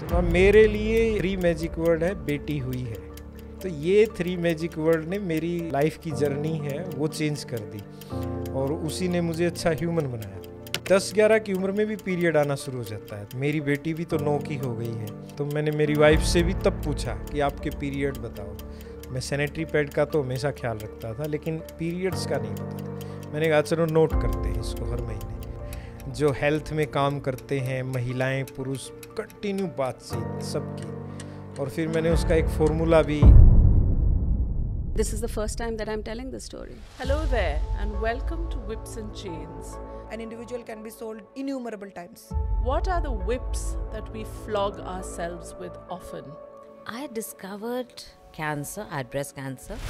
तो मेरे लिए 3 मैजिक वर्ड है बेटी हुई है। तो ये 3 मैजिक वर्ड ने मेरी लाइफ की जर्नी है वो चेंज कर दी और उसी ने मुझे अच्छा ह्यूमन बनाया। 10-11 की उम्र में भी पीरियड आना शुरू हो जाता है। मेरी बेटी भी तो 9 की हो गई है, तो मैंने मेरी वाइफ से भी तब पूछा कि आपके पीरियड बताओ। मैं सैनिटरी पैड का तो हमेशा ख्याल रखता था, लेकिन पीरियड्स का नहीं पता था। मैंने कहा चलो नोट करते हैं इसको हर महीने। जो हेल्थ में काम करते हैं महिलाएं पुरुष, कंटिन्यू बातचीत सबकी, और फिर मैंने उसका एक फॉर्मूला भी। This is the first time that I'm telling this story. Hello there and welcome to Whips and Chains. An individual can be sold innumerable times. What are the whips that we flog ourselves with often? I discovered cancer, I had breast cancer.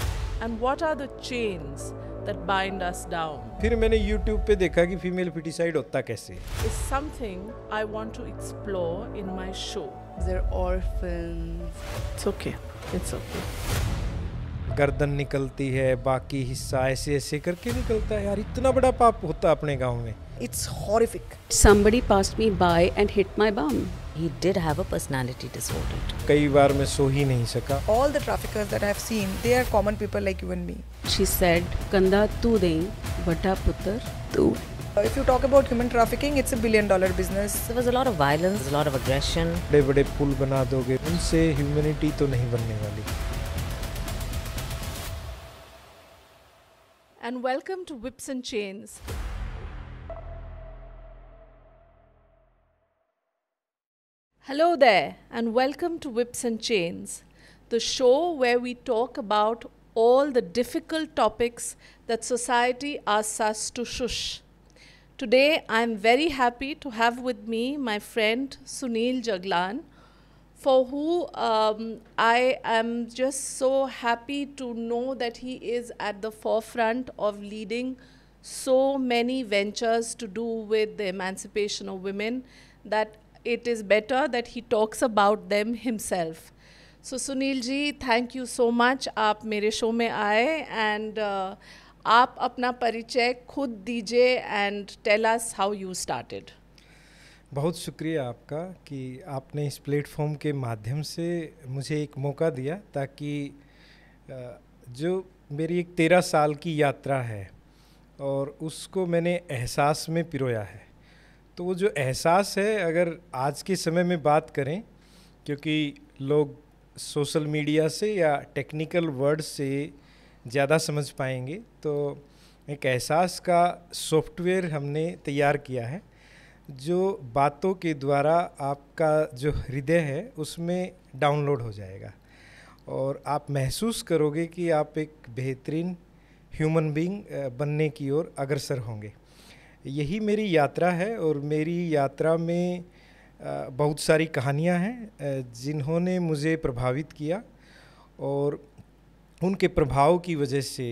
And what are the chains that bind us down? फिर मैंने YouTube पे देखा कि female foeticide होता कैसे Is something I want to explore in my show. They're orphans. It's okay. It's okay. गर्दन निकलती है, बाकी हिस्सा ऐसे ऐसे करके निकलता है। यार इतना बड़ा पाप होता अपने गांव में। It's horrific. Somebody passed me by and hit my bum. He did have a personality disorder. कई बार मैं सो ही नहीं सका। All the traffickers that I have seen, they are common people like you and me. She said, "Kanda tu dein, bata putar tu." If you talk about human trafficking, it's a billion-dollar business. There was a lot of violence, a lot of aggression. बड़े बड़े पुल बना दोगे, उनसे humanity तो नहीं बनने वाली। And welcome to Whips and Chains. Hello there and welcome to Whips and Chains, the show where we talk about all the difficult topics that society asks us to shush. Today I'm very happy to have with me my friend Sunil Jaglan, for who I am just so happy to know that he is at the forefront of leading so many ventures to do with the emancipation of women, that it is better that he talks about them himself. So Sunil ji, thank you so much. आप मेरे show में आए and आप अपना परिचय खुद दीजिए and tell us how you started. बहुत शुक्रिया आपका कि आपने इस प्लेटफॉर्म के माध्यम से मुझे एक मौका दिया, ताकि जो मेरी एक 13 साल की यात्रा है और उसको मैंने एहसास में पिरोया है। तो वो जो एहसास है, अगर आज के समय में बात करें, क्योंकि लोग सोशल मीडिया से या टेक्निकल वर्ड से ज़्यादा समझ पाएंगे, तो एक एहसास का सॉफ्टवेयर हमने तैयार किया है जो बातों के द्वारा आपका जो हृदय है उसमें डाउनलोड हो जाएगा और आप महसूस करोगे कि आप एक बेहतरीन ह्यूमन बीइंग बनने की ओर अग्रसर होंगे। यही मेरी यात्रा है और मेरी यात्रा में बहुत सारी कहानियां हैं जिन्होंने मुझे प्रभावित किया, और उनके प्रभाव की वजह से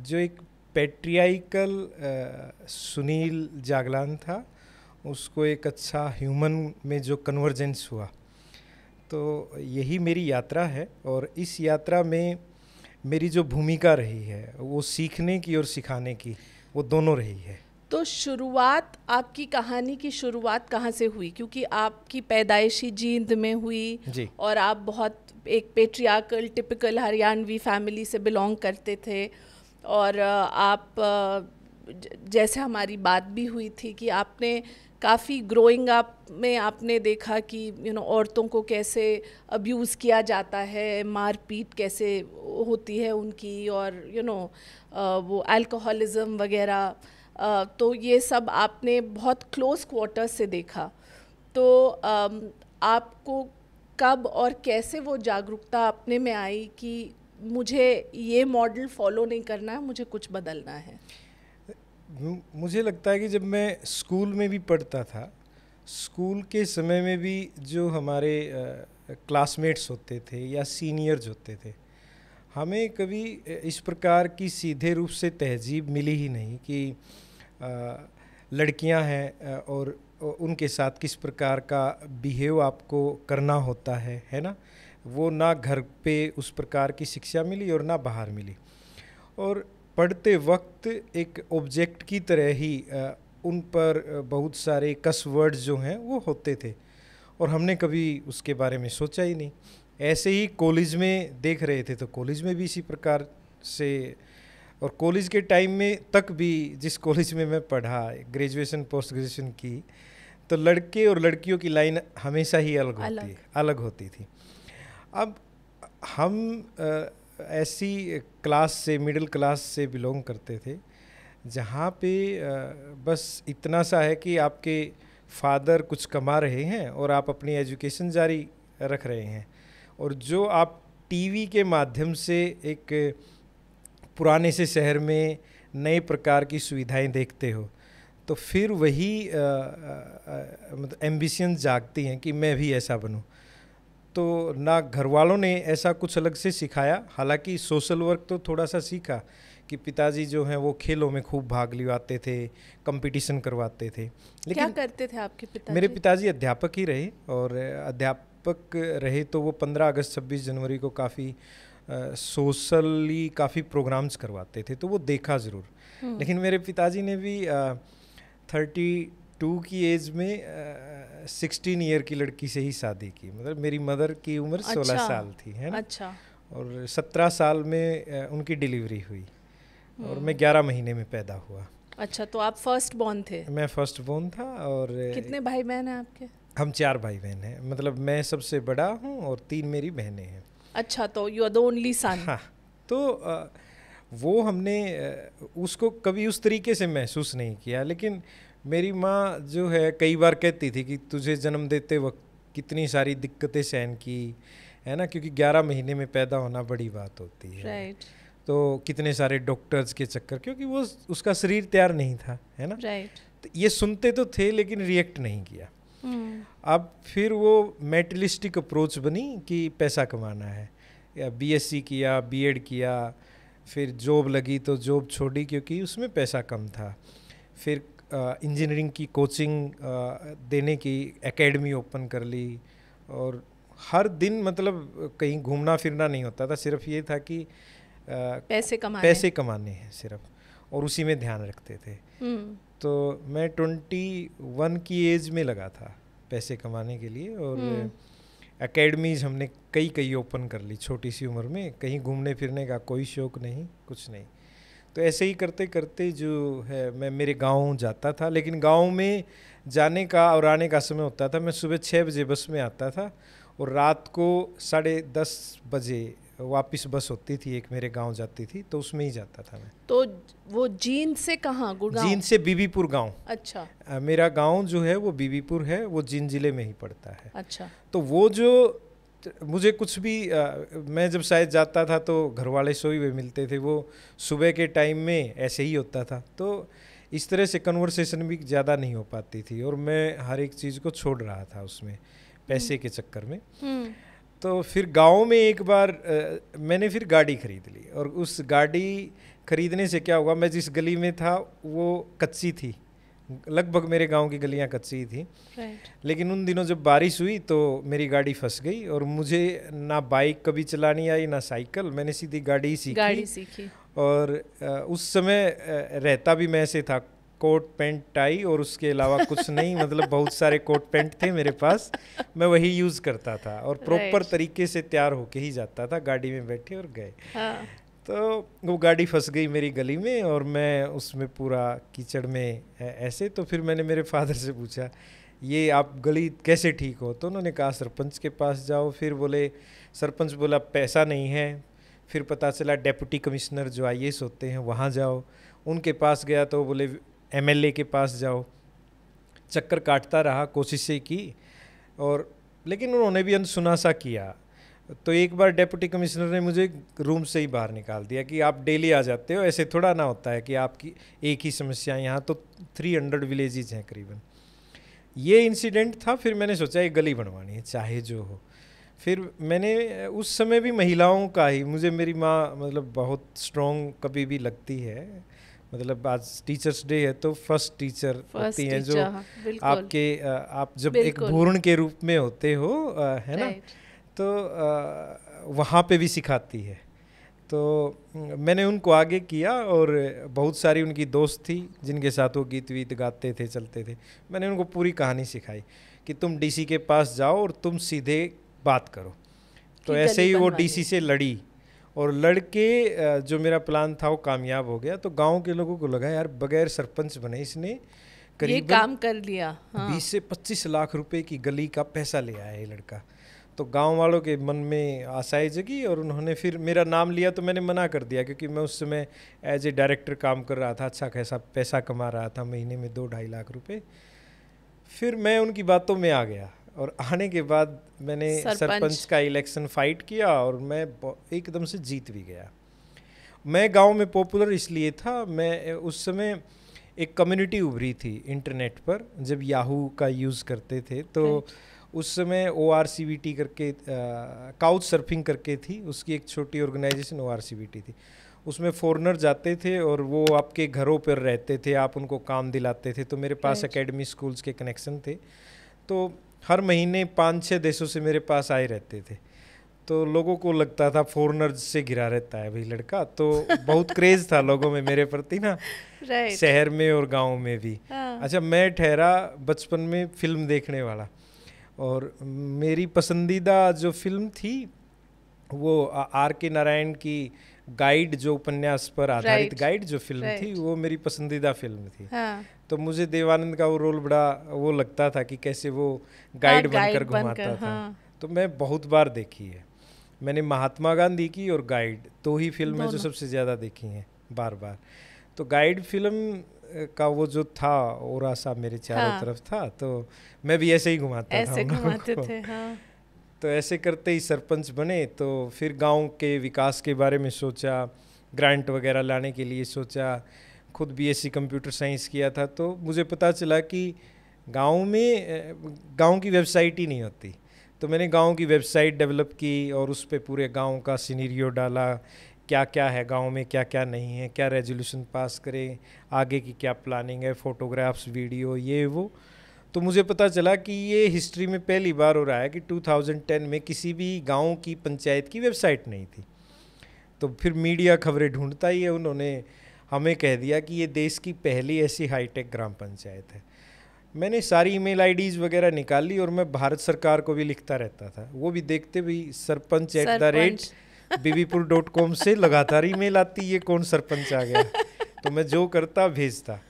जो एक पैट्रियार्कल सुनील जागलान था, उसको एक अच्छा ह्यूमन में जो कन्वर्जेंस हुआ। तो यही मेरी यात्रा है और इस यात्रा में मेरी जो भूमिका रही है वो सीखने की और सिखाने की, वो दोनों रही है। तो शुरुआत, आपकी कहानी की शुरुआत कहाँ से हुई? क्योंकि आपकी पैदाइशी जींद में हुई जी। और आप बहुत एक पेट्रियार्कल टिपिकल हरियाणवी फैमिली से बिलोंग करते थे, और आप जैसे हमारी बात भी हुई थी कि आपने काफ़ी ग्रोइंग अप में आपने देखा कि औरतों को कैसे अब्यूज़ किया जाता है, मार पीट कैसे होती है उनकी, और वो अल्कोहलिज्म वगैरह, तो ये सब आपने बहुत क्लोज क्वार्टर से देखा। तो आपको कब और कैसे वो जागरूकता अपने में आई कि मुझे ये मॉडल फॉलो नहीं करना है, मुझे कुछ बदलना है? मुझे लगता है कि जब मैं स्कूल में भी पढ़ता था, स्कूल के समय में भी जो हमारे क्लासमेट्स होते थे या सीनियर्स होते थे, हमें कभी इस प्रकार की सीधे रूप से तहजीब मिली ही नहीं कि लड़कियां हैं और उनके साथ किस प्रकार का बिहेव आपको करना होता है ना। वो ना घर पे उस प्रकार की शिक्षा मिली और ना बाहर मिली, और पढ़ते वक्त एक ऑब्जेक्ट की तरह ही उन पर बहुत सारे कस वर्ड्स जो हैं वो होते थे, और हमने कभी उसके बारे में सोचा ही नहीं। ऐसे ही कॉलेज में देख रहे थे तो कॉलेज में भी इसी प्रकार से, और कॉलेज के टाइम में तक भी जिस कॉलेज में मैं पढ़ा, ग्रेजुएशन पोस्ट ग्रेजुएशन की, तो लड़के और लड़कियों की लाइन हमेशा ही अलग होती थी। अब हम ऐसी क्लास से, मिडिल क्लास से बिलोंग करते थे जहाँ पे बस इतना सा है कि आपके फादर कुछ कमा रहे हैं और आप अपनी एजुकेशन जारी रख रहे हैं, और जो आप टीवी के माध्यम से एक पुराने से शहर में नए प्रकार की सुविधाएं देखते हो, तो फिर वही मतलब एम्बिशन जागती हैं कि मैं भी ऐसा बनूं। तो ना घर वालों ने ऐसा कुछ अलग से सिखाया, हालांकि सोशल वर्क तो थोड़ा सा सीखा कि पिताजी जो हैं वो खेलों में खूब भाग लिवाते थे, कंपटीशन करवाते थे। लेकिन क्या करते थे आपके पिताजी? मेरे पिताजी अध्यापक ही रहे, और अध्यापक रहे तो वो 15 अगस्त 26 जनवरी को काफ़ी सोशली काफ़ी प्रोग्राम्स करवाते थे, तो वो देखा ज़रूर। लेकिन मेरे पिताजी ने भी 32 की एज में 16 ईयर की लड़की से ही शादी की। मतलब मेरी मदर की उम्र 16 साल थी, है ना। अच्छा। और 17 साल में उनकी डिलीवरी हुई और मैं 11 महीने में पैदा हुआ। अच्छा, तो आप फर्स्ट बॉर्न थे? मैं फर्स्ट बॉर्न था। और कितने भाई बहन हैं आपके? हम 4 भाई बहन हैं, मतलब मैं सबसे बड़ा हूँ और 3 मेरी बहनें हैं। अच्छा, तो you are the only son. हाँ, तो वो हमने उसको कभी उस तरीके से महसूस नहीं किया। लेकिन मेरी माँ जो है कई बार कहती थी कि तुझे जन्म देते वक्त कितनी सारी दिक्कतें सहन की, है ना, क्योंकि 11 महीने में पैदा होना बड़ी बात होती है। राइट। तो कितने सारे डॉक्टर्स के चक्कर, क्योंकि वो उसका शरीर तैयार नहीं था, है ना। राइट। तो ये सुनते तो थे लेकिन रिएक्ट नहीं किया। अब फिर वो मेटलिस्टिक अप्रोच बनी कि पैसा कमाना है, या बीएससी किया, बीएड किया, फिर जॉब लगी तो जॉब छोड़ी क्योंकि उसमें पैसा कम था। फिर इंजीनियरिंग की कोचिंग देने की एकेडमी ओपन कर ली, और हर दिन मतलब कहीं घूमना फिरना नहीं होता था, सिर्फ ये था कि पैसे कमाने हैं सिर्फ, और उसी में ध्यान रखते थे। तो मैं 21 की एज में लगा था पैसे कमाने के लिए, और एकेडमीज हमने कई ओपन कर ली छोटी सी उम्र में। कहीं घूमने फिरने का कोई शौक नहीं, कुछ नहीं। तो ऐसे ही करते करते जो है मैं मेरे गांव जाता था, लेकिन गांव में जाने का और आने का समय होता था, मैं सुबह 6 बजे बस में आता था और रात को 10:30 बजे वापस बस होती थी एक मेरे गांव जाती थी, तो उसमें ही जाता था मैं। तो वो जींद से कहाँ? गुड़गांव? जींद से बीबीपुर गांव। अच्छा। मेरा गांव जो है वो बीबीपुर है, वो जींद जिले में ही पड़ता है। अच्छा। तो वो जो मुझे कुछ भी मैं जब शायद जाता था तो घर वाले सोए हुए मिलते थे, वो सुबह के टाइम में ऐसे ही होता था। तो इस तरह से कन्वर्सेशन भी ज़्यादा नहीं हो पाती थी, और मैं हर एक चीज़ को छोड़ रहा था उसमें पैसे के चक्कर में। तो फिर गांव में एक बार मैंने फिर गाड़ी खरीद ली, और उस गाड़ी खरीदने से क्या हुआ, मैं जिस गली में था वो कच्ची थी, लगभग मेरे गांव की गलियां कच्ची थी। लेकिन उन दिनों जब बारिश हुई तो मेरी गाड़ी फंस गई, और मुझे ना बाइक कभी चलानी आई ना साइकिल, मैंने सीधी गाड़ी ही सीखी। और उस समय रहता भी मैं ऐसे था, कोट पैंट टाई और उसके अलावा कुछ नहीं, मतलब बहुत सारे कोट पैंट थे मेरे पास, मैं वही यूज़ करता था, और प्रॉपर तरीके से तैयार होके ही जाता था, गाड़ी में बैठे और गए। तो वो गाड़ी फंस गई मेरी गली में, और मैं उसमें पूरा कीचड़ में ऐसे। तो फिर मैंने मेरे फादर से पूछा ये आप गली कैसे ठीक हो, तो उन्होंने कहा सरपंच के पास जाओ। फिर बोले, सरपंच बोला पैसा नहीं है। फिर पता चला डेप्यूटी कमिश्नर जो IAS होते हैं वहाँ जाओ, उनके पास गया तो बोले MLA के पास जाओ। चक्कर काटता रहा, कोशिशें की, और लेकिन उन्होंने भी अनसुना सा किया। तो एक बार डेप्यूटी कमिश्नर ने मुझे रूम से ही बाहर निकाल दिया कि आप डेली आ जाते हो, ऐसे थोड़ा ना होता है कि आपकी एक ही समस्या। यहाँ तो 300 विलेजेस हैं करीबन। ये इंसिडेंट था। फिर मैंने सोचा ये गली बनवानी है चाहे जो हो। फिर मैंने उस समय भी महिलाओं का ही, मुझे मेरी माँ मतलब बहुत स्ट्रॉन्ग कभी भी लगती है, मतलब आज टीचर्स डे है तो फर्स्ट टीचर होती हैं जो आपके आप जब एक भ्रूण के रूप में होते हो, है ना, तो वहाँ पे भी सिखाती है। तो मैंने उनको आगे किया, और बहुत सारी उनकी दोस्त थी जिनके साथ वो गीत वीत गाते थे, चलते थे। मैंने उनको पूरी कहानी सिखाई कि तुम डीसी के पास जाओ और तुम सीधे बात करो। तो कि ऐसे गली ही वो बनवानी डीसी से लड़ी और लड़के जो मेरा प्लान था वो कामयाब हो गया। तो गांव के लोगों को लगा यार बगैर सरपंच बने इसने ये करीबन काम कर लिया। हाँ। 20 से 25 लाख रुपए की गली का पैसा ले आया ये लड़का। तो गांव वालों के मन में आशाएं जगी और उन्होंने फिर मेरा नाम लिया। तो मैंने मना कर दिया क्योंकि मैं उस समय एज ए डायरेक्टर काम कर रहा था, अच्छा खासा पैसा कमा रहा था, महीने में 2-2.5 लाख रुपए। फिर मैं उनकी बातों में आ गया और आने के बाद मैंने सरपंच का इलेक्शन फाइट किया और मैं एकदम से जीत भी गया। मैं गांव में पॉपुलर इसलिए था, मैं उस समय एक कम्युनिटी उभरी थी इंटरनेट पर, जब याहू का यूज़ करते थे। तो उस समय ORCVT करके काउच सर्फिंग करके थी, उसकी एक छोटी ऑर्गेनाइजेशन ORCVT थी। उसमें फॉरेनर जाते थे और वो आपके घरों पर रहते थे, आप उनको काम दिलाते थे। तो मेरे पास एकेडमी स्कूल्स के कनेक्शन थे। तो हर महीने 5-6 देशों से मेरे पास आए रहते थे। तो लोगों को लगता था फॉरेनर से घिरा रहता है भाई लड़का। तो बहुत क्रेज था लोगों में मेरे प्रति ना, शहर में और गांव में भी। अच्छा, मैं ठहरा बचपन में फिल्म देखने वाला और मेरी पसंदीदा जो फिल्म थी वो R.K. नारायण की गाइड, जो उपन्यास पर आधारित गाइड जो फिल्म थी, वो मेरी पसंदीदा फिल्म थी। तो मुझे देवानंद का वो रोल बड़ा वो लगता था कि कैसे वो गाइड बनकर घुमाता था। तो मैं बहुत बार देखी है मैंने, महात्मा गांधी की और गाइड, 2 ही फिल्में जो सबसे ज़्यादा देखी हैं बार बार। तो गाइड फिल्म का वो जो था ओरा सा मेरे चारों तरफ था, तो मैं भी ऐसे ही घुमाता था, घुमाते थे। तो ऐसे करते ही सरपंच बने। तो फिर गांव के विकास के बारे में सोचा, ग्रांट वगैरह लाने के लिए सोचा, खुद BSc कंप्यूटर साइंस किया था। तो मुझे पता चला कि गांव की वेबसाइट ही नहीं होती। तो मैंने गांव की वेबसाइट डेवलप की और उस पर पूरे गांव का सिनेरियो डाला, क्या क्या है गांव में, क्या क्या नहीं है, क्या रेजोल्यूशन पास करें, आगे की क्या प्लानिंग है, फोटोग्राफ्स, वीडियो, ये वो। तो मुझे पता चला कि ये हिस्ट्री में पहली बार हो रहा है कि 2010 में किसी भी गांव की पंचायत की वेबसाइट नहीं थी। तो फिर मीडिया खबरें ढूंढता ही है, उन्होंने हमें कह दिया कि ये देश की पहली ऐसी हाईटेक ग्राम पंचायत है। मैंने सारी ईमेल IDs वगैरह निकाली और मैं भारत सरकार को भी लिखता रहता था। वो भी देखते भी sarpanch@bbpur.com से लगातार ईमेल आती, ये कौन सरपंच आ गया। तो मैं जो करता भेजता।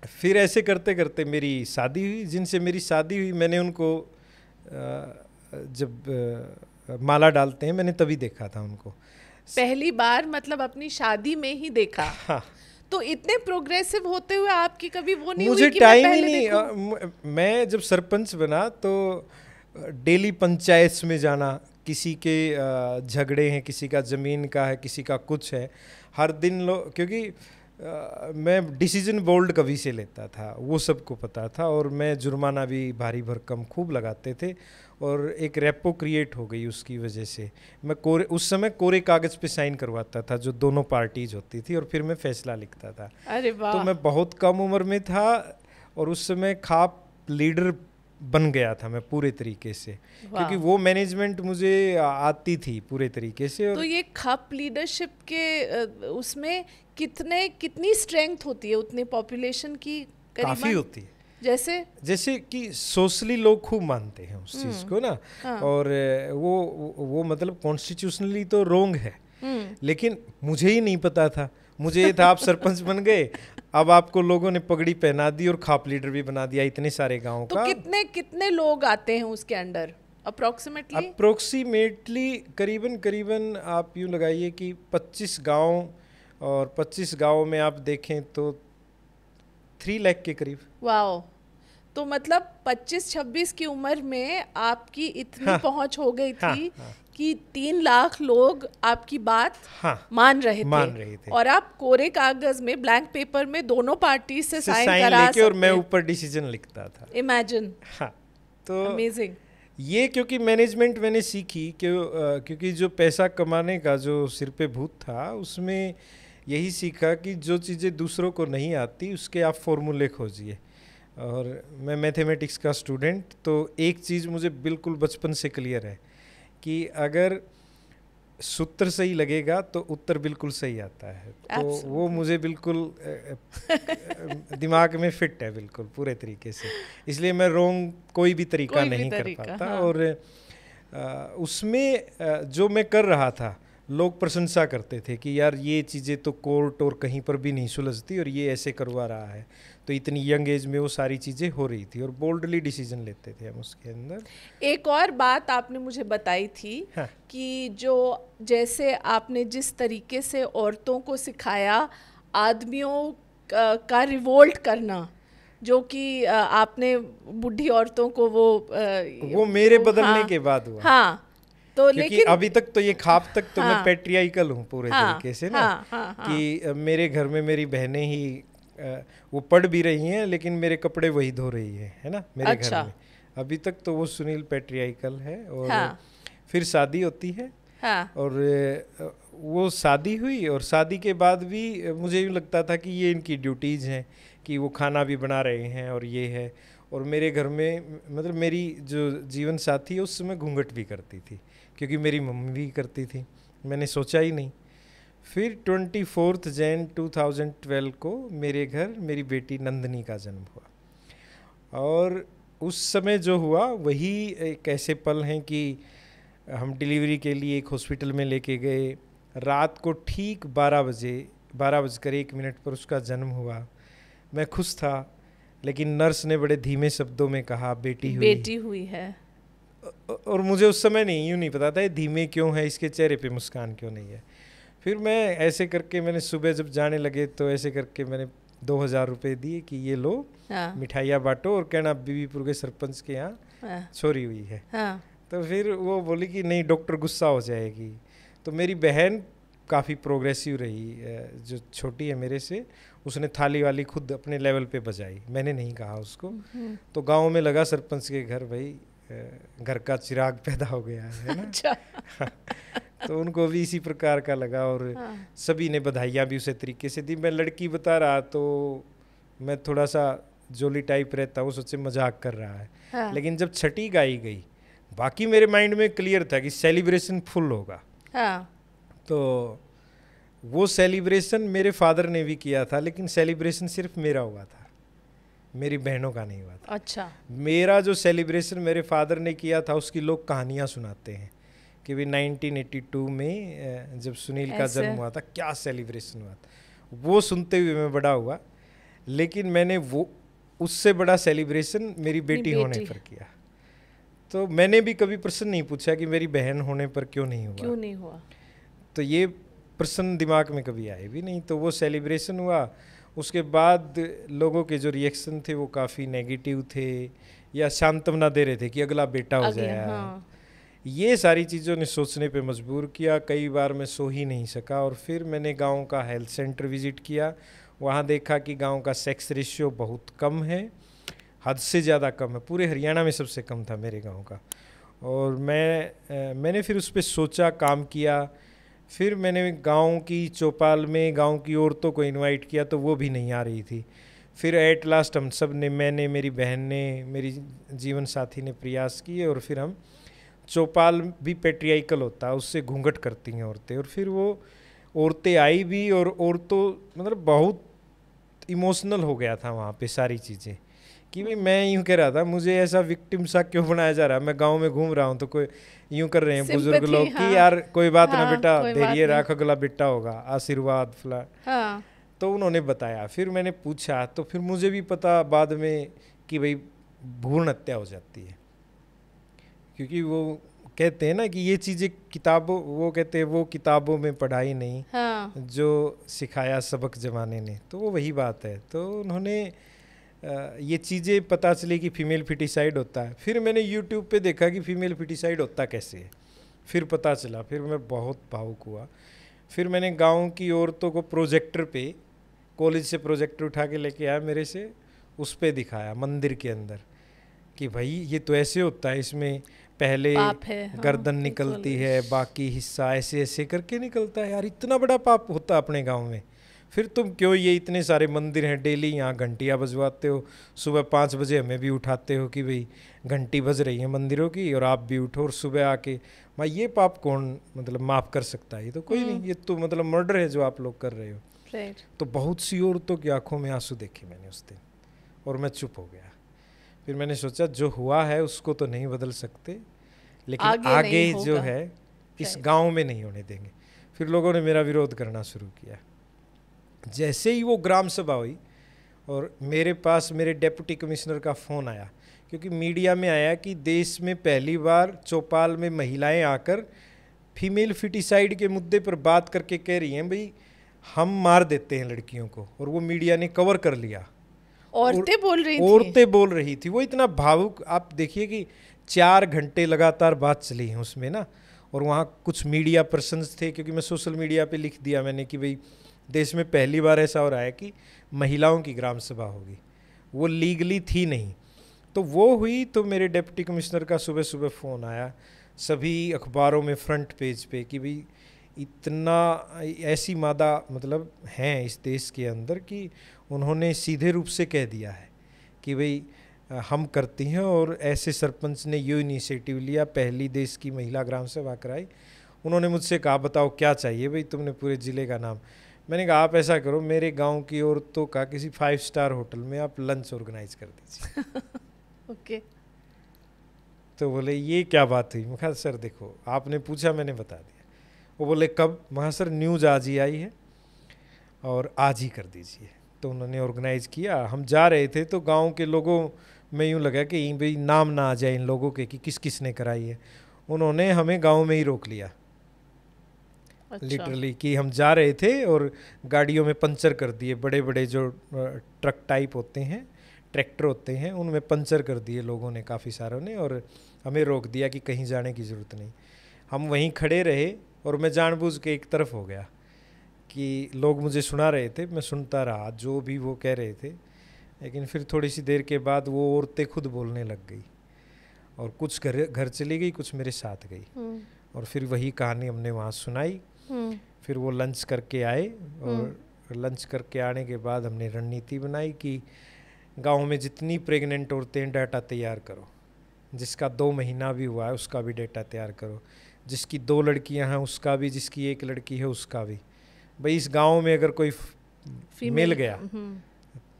फिर ऐसे करते करते मेरी शादी हुई। जिनसे मेरी शादी हुई मैंने उनको जब माला डालते हैं मैंने तभी देखा था उनको पहली बार, मतलब अपनी शादी में ही देखा। हाँ। तो इतने प्रोग्रेसिव होते हुए आपकी कभी वो नहीं मुझे हुई कि टाइम मैं ही पहले नहीं। मैं जब सरपंच बना तो डेली पंचायत में जाना, किसी के झगड़े हैं, किसी का ज़मीन का है, किसी का कुछ है, हर दिन क्योंकि मैं डिसीजन बोल्ड कभी से लेता था, वो सबको पता था। और मैं जुर्माना भी भारी भरकम खूब लगाते थे और एक रेपो क्रिएट हो गई उसकी वजह से। मैं उस समय कोरे कागज़ पे साइन करवाता था जो दोनों पार्टीज होती थी और फिर मैं फैसला लिखता था। अरे वाह। तो मैं बहुत कम उम्र में था और उस समय खाप लीडर बन गया था मैं पूरे तरीके से, क्योंकि वो मैनेजमेंट मुझे आती थी पूरे तरीके से। और तो ये खप लीडरशिप के उसमें कितनी स्ट्रेंथ होती है उतने पॉपुलेशन की? काफ़ी होती है। जैसे कि सोशली लोग खूब मानते हैं उस चीज़ को ना। और वो मतलब कॉन्स्टिट्यूशनली तो रोंग है, लेकिन मुझे ही नहीं पता था। मुझे ये था आप सरपंच बन गए, अब आपको लोगों ने पगड़ी पहना दी और खाप लीडर भी बना दिया इतने सारे गाँव का। तो कितने लोग आते हैं उसके अंडर अप्रोक्सीमेटली? करीबन आप यूँ लगाइए कि 25 गांव, और 25 गांव में आप देखें तो 3 लाख के करीब। वाओ। तो मतलब 25-26 की उम्र में आपकी इतनी पहुंच हो गई थी कि 3 लाख लोग आपकी बात मान रहे थे और आप कोरे कागज में, ब्लैंक पेपर में दोनों पार्टी से साइन करा सकते, और मैं ऊपर डिसीजन लिखता था। इमेजिन। तो अमेजिंग। ये क्योंकि मैनेजमेंट मैंने सीखी क्योंकि जो पैसा कमाने का जो सिर पे भूत था उसमें यही सीखा कि जो चीज़ें दूसरों को नहीं आती उसके आप फॉर्मूले खोजिए। और मैं मैथमेटिक्स का स्टूडेंट, तो एक चीज़ मुझे बिल्कुल बचपन से क्लियर है कि अगर सूत्र सही लगेगा तो उत्तर बिल्कुल सही आता है, तो वो मुझे बिल्कुल दिमाग में फिट है बिल्कुल पूरे तरीके से, इसलिए मैं रॉन्ग कोई भी तरीका नहीं कर पाता। हाँ। और उसमें जो मैं कर रहा था लोग प्रशंसा करते थे कि यार ये चीज़ें तो कोर्ट और कहीं पर भी नहीं सुलझती और ये ऐसे करवा रहा है, तो इतनी यंग एज में वो सारी चीज़ें हो रही थी और बोल्डली डिसीजन लेते थे हम उसके अंदर। एक और बात आपने मुझे बताई थी, हाँ। कि जो जैसे आपने जिस तरीके से औरतों को सिखाया आदमियों का रिवोल्ट करना, जो कि आपने बुढ़ी औरतों को वो मेरे बदलने हाँ, के बाद हुआ। हाँ, तो क्योंकि लेकिन अभी तक तो ये खाप तक तो हाँ, मैं पेट्रियाइकल हूँ पूरे हाँ, तरीके से ना, हाँ, हाँ, हाँ, कि मेरे घर में मेरी बहनें ही वो पढ़ भी रही हैं लेकिन मेरे कपड़े वही धो रही है ना मेरे अच्छा। घर में। अभी तक तो वो सुनील पेट्रियाइकल है। और हाँ, फिर शादी होती है, हाँ, और वो शादी हुई और शादी के बाद भी मुझे यूँ लगता था कि ये इनकी ड्यूटीज़ हैं कि वो खाना भी बना रहे हैं और ये है। और मेरे घर में मतलब मेरी जो जीवन साथी है उस समय घूंघट भी करती थी क्योंकि मेरी मम्मी भी करती थी, मैंने सोचा ही नहीं। फिर 24 जनवरी 2012 को मेरे घर मेरी बेटी नंदनी का जन्म हुआ, और उस समय जो हुआ वही एक ऐसे पल हैं कि हम डिलीवरी के लिए एक हॉस्पिटल में लेके गए, रात को ठीक 12:01 पर उसका जन्म हुआ। मैं खुश था, लेकिन नर्स ने बड़े धीमे शब्दों में कहा बेटी हुई है। और मुझे उस समय यूँ नहीं पता था ये धीमे क्यों है, इसके चेहरे पे मुस्कान क्यों नहीं है। फिर मैं ऐसे करके मैंने सुबह जब जाने लगे तो ऐसे करके मैंने 2000 रुपये दिए कि ये लो, हाँ, मिठाइयाँ बांटो और कहना बीबीपुर के सरपंच के यहाँ हाँ, चोरी हुई है। हाँ, तो फिर वो बोली कि नहीं डॉक्टर गुस्सा हो जाएगी। तो मेरी बहन काफ़ी प्रोग्रेसिव रही, जो छोटी है मेरे से, उसने थाली वाली खुद अपने लेवल पे बजाई, मैंने नहीं कहा उसको। तो गांव में लगा सरपंच के घर भाई घर का चिराग पैदा हो गया है ना। अच्छा। तो उनको भी इसी प्रकार का लगा और सभी ने बधाइयाँ भी उसी तरीके से दी। मैं लड़की बता रहा तो मैं थोड़ा सा जोली टाइप रहता हूँ, सोचे मजाक कर रहा है। हाँ, लेकिन जब छठी गाई गई बाकी मेरे माइंड में क्लियर था कि सेलिब्रेशन फुल होगा। हाँ, तो वो सेलिब्रेशन मेरे फादर ने भी किया था, लेकिन सेलिब्रेशन सिर्फ मेरा हुआ था, मेरी बहनों का नहीं हुआ था। अच्छा। मेरा जो सेलिब्रेशन मेरे फादर ने किया था उसकी लोग कहानियाँ सुनाते हैं कि भाई 1982 में जब सुनील का जन्म हुआ था क्या सेलिब्रेशन हुआ था, वो सुनते हुए मैं बड़ा हुआ। लेकिन मैंने वो उससे बड़ा सेलिब्रेशन मेरी बेटी होने पर किया। तो मैंने भी कभी प्रश्न नहीं पूछा कि मेरी बहन होने पर क्यों नहीं हुआ, तो ये प्रश्न दिमाग में कभी आए भी नहीं। तो वो सेलिब्रेशन हुआ, उसके बाद लोगों के जो रिएक्शन थे वो काफ़ी नेगेटिव थे या सांत्वना दे रहे थे कि अगला बेटा हो जाए। हाँ, ये सारी चीज़ों ने सोचने पे मजबूर किया। कई बार मैं सो ही नहीं सका और फिर मैंने गांव का हेल्थ सेंटर विज़िट किया। वहाँ देखा कि गांव का सेक्स रेशियो बहुत कम है, हद से ज़्यादा कम है, पूरे हरियाणा में सबसे कम था मेरे गांव का। और मैंने फिर उस पर सोचा, काम किया। फिर मैंने गांव की चौपाल में गांव की औरतों को इनवाइट किया तो वो भी नहीं आ रही थी। फिर एट लास्ट हम सब ने, मैंने, मेरी बहन ने, मेरी जीवन साथी ने प्रयास किए और फिर हम चौपाल भी पेट्रियाइकल होता है, उससे घूंघट करती हैं औरतें। और फिर वो औरतें आई भी और औरतों मतलब बहुत इमोशनल हो गया था वहाँ पे सारी चीज़ें कि भाई मैं यूँ कह रहा था मुझे ऐसा विक्टिम सा क्यों बनाया जा रहा है। मैं गांव में घूम रहा हूँ तो कोई यूँ कर रहे हैं बुजुर्ग लोग कि यार कोई बात ना बेटा, धैर्य रख, अगला बेटा होगा, आशीर्वाद फला। हाँ, तो उन्होंने बताया, फिर मैंने पूछा तो फिर मुझे भी पता बाद में कि भाई भ्रूण हत्या हो जाती है, क्योंकि वो कहते हैं ना कि ये चीज़ें किताबों, वो कहते हैं वो किताबों में पढ़ाई नहीं, हाँ, जो सिखाया सबक जमाने ने। तो वो वही बात है। तो उन्होंने ये चीज़ें पता चली कि फीमेल फिटिसाइड होता है। फिर मैंने यूट्यूब पे देखा कि फीमेल फिटिसाइड होता कैसे है, फिर पता चला। फिर मैं बहुत भावुक हुआ। फिर मैंने गांव की औरतों को प्रोजेक्टर पे, कॉलेज से प्रोजेक्टर उठा के लेके आया मेरे से, उस पे दिखाया मंदिर के अंदर कि भाई ये तो ऐसे होता है, इसमें पहले गर्दन निकलती है, बाकी हिस्सा ऐसे ऐसे करके निकलता है। यार इतना बड़ा पाप होता अपने गांव में, फिर तुम क्यों ये इतने सारे मंदिर हैं डेली यहाँ घंटियाँ बजवाते हो, सुबह 5 बजे हमें भी उठाते हो कि भाई घंटी बज रही है मंदिरों की और आप भी उठो और सुबह आके माँ ये पाप कौन मतलब माफ़ कर सकता है, ये तो कोई नहीं, ये तो मतलब मर्डर है जो आप लोग कर रहे हो। राइट। तो बहुत सी औरतों की आंखों में आंसू देखे मैंने उस दिन, और मैं चुप हो गया। फिर मैंने सोचा जो हुआ है उसको तो नहीं बदल सकते, लेकिन आगे नहीं जो होगा। है इस Right. गांव में नहीं होने देंगे। फिर लोगों ने मेरा विरोध करना शुरू किया। जैसे ही वो ग्राम सभा हुई और मेरे पास मेरे डेप्यूटी कमिश्नर का फ़ोन आया, क्योंकि मीडिया में आया कि देश में पहली बार चौपाल में महिलाएं आकर फीमेल फिटिसाइड के मुद्दे पर बात करके कह रही हैं भाई हम मार देते हैं लड़कियों को, और वो मीडिया ने कवर कर लिया। औरतें बोल रही थी। औरतें बोल रही थी। वो इतना भावुक, आप देखिए कि 4 घंटे लगातार बात चली है उसमें ना, और वहाँ कुछ मीडिया पर्सन्स थे, क्योंकि मैं सोशल मीडिया पे लिख दिया मैंने कि भाई देश में पहली बार ऐसा हो रहा है कि महिलाओं की ग्राम सभा होगी, वो लीगली थी नहीं। तो वो हुई तो मेरे डिप्टी कमिश्नर का सुबह सुबह फ़ोन आया, सभी अखबारों में फ्रंट पेज पे, कि भाई इतना ऐसी मादा मतलब हैं इस देश के अंदर कि उन्होंने सीधे रूप से कह दिया है कि भाई हम करती हैं, और ऐसे सरपंच ने ये इनिशिएटिव लिया, पहली देश की महिला ग्राम सभा कराई। उन्होंने मुझसे कहा बताओ क्या चाहिए भाई, तुमने पूरे ज़िले का नाम। मैंने कहा आप ऐसा करो, मेरे गांव की औरतों का किसी 5 स्टार होटल में आप लंच ऑर्गेनाइज कर दीजिए। ओके। तो बोले ये क्या बात हुई? मैं कहा सर देखो आपने पूछा मैंने बता दिया। वो बोले कब? मैं सर न्यूज़ आज ही आई है और आज ही कर दीजिए। तो उन्होंने ऑर्गेनाइज़ किया। हम जा रहे थे तो गांव के लोगों में यूँ लगा कि भाई नाम ना आ जाए इन लोगों के कि किस किस ने कराई है। उन्होंने हमें गांव में ही रोक लिया। अच्छा। लिटरली कि हम जा रहे थे और गाड़ियों में पंचर कर दिए, बड़े बड़े जो ट्रक टाइप होते हैं, ट्रैक्टर होते हैं, उनमें पंचर कर दिए लोगों ने, काफ़ी सारों ने, और हमें रोक दिया कि कहीं जाने की ज़रूरत नहीं। हम वहीं खड़े रहे और मैं जानबूझ के एक तरफ हो गया कि लोग मुझे सुना रहे थे, मैं सुनता रहा जो भी वो कह रहे थे। लेकिन फिर थोड़ी सी देर के बाद वो औरतें खुद बोलने लग गई, और कुछ घर चली गई, कुछ मेरे साथ गई, और फिर वही कहानी हमने वहाँ सुनाई। फिर वो लंच करके आए, और लंच करके आने के बाद हमने रणनीति बनाई कि गांव में जितनी प्रेग्नेंट औरतें डाटा तैयार करो, जिसका 2 महीना भी हुआ है उसका भी डाटा तैयार करो, जिसकी 2 लड़कियां हैं उसका भी, जिसकी 1 लड़की है उसका भी। भाई इस गांव में अगर कोई मिल गया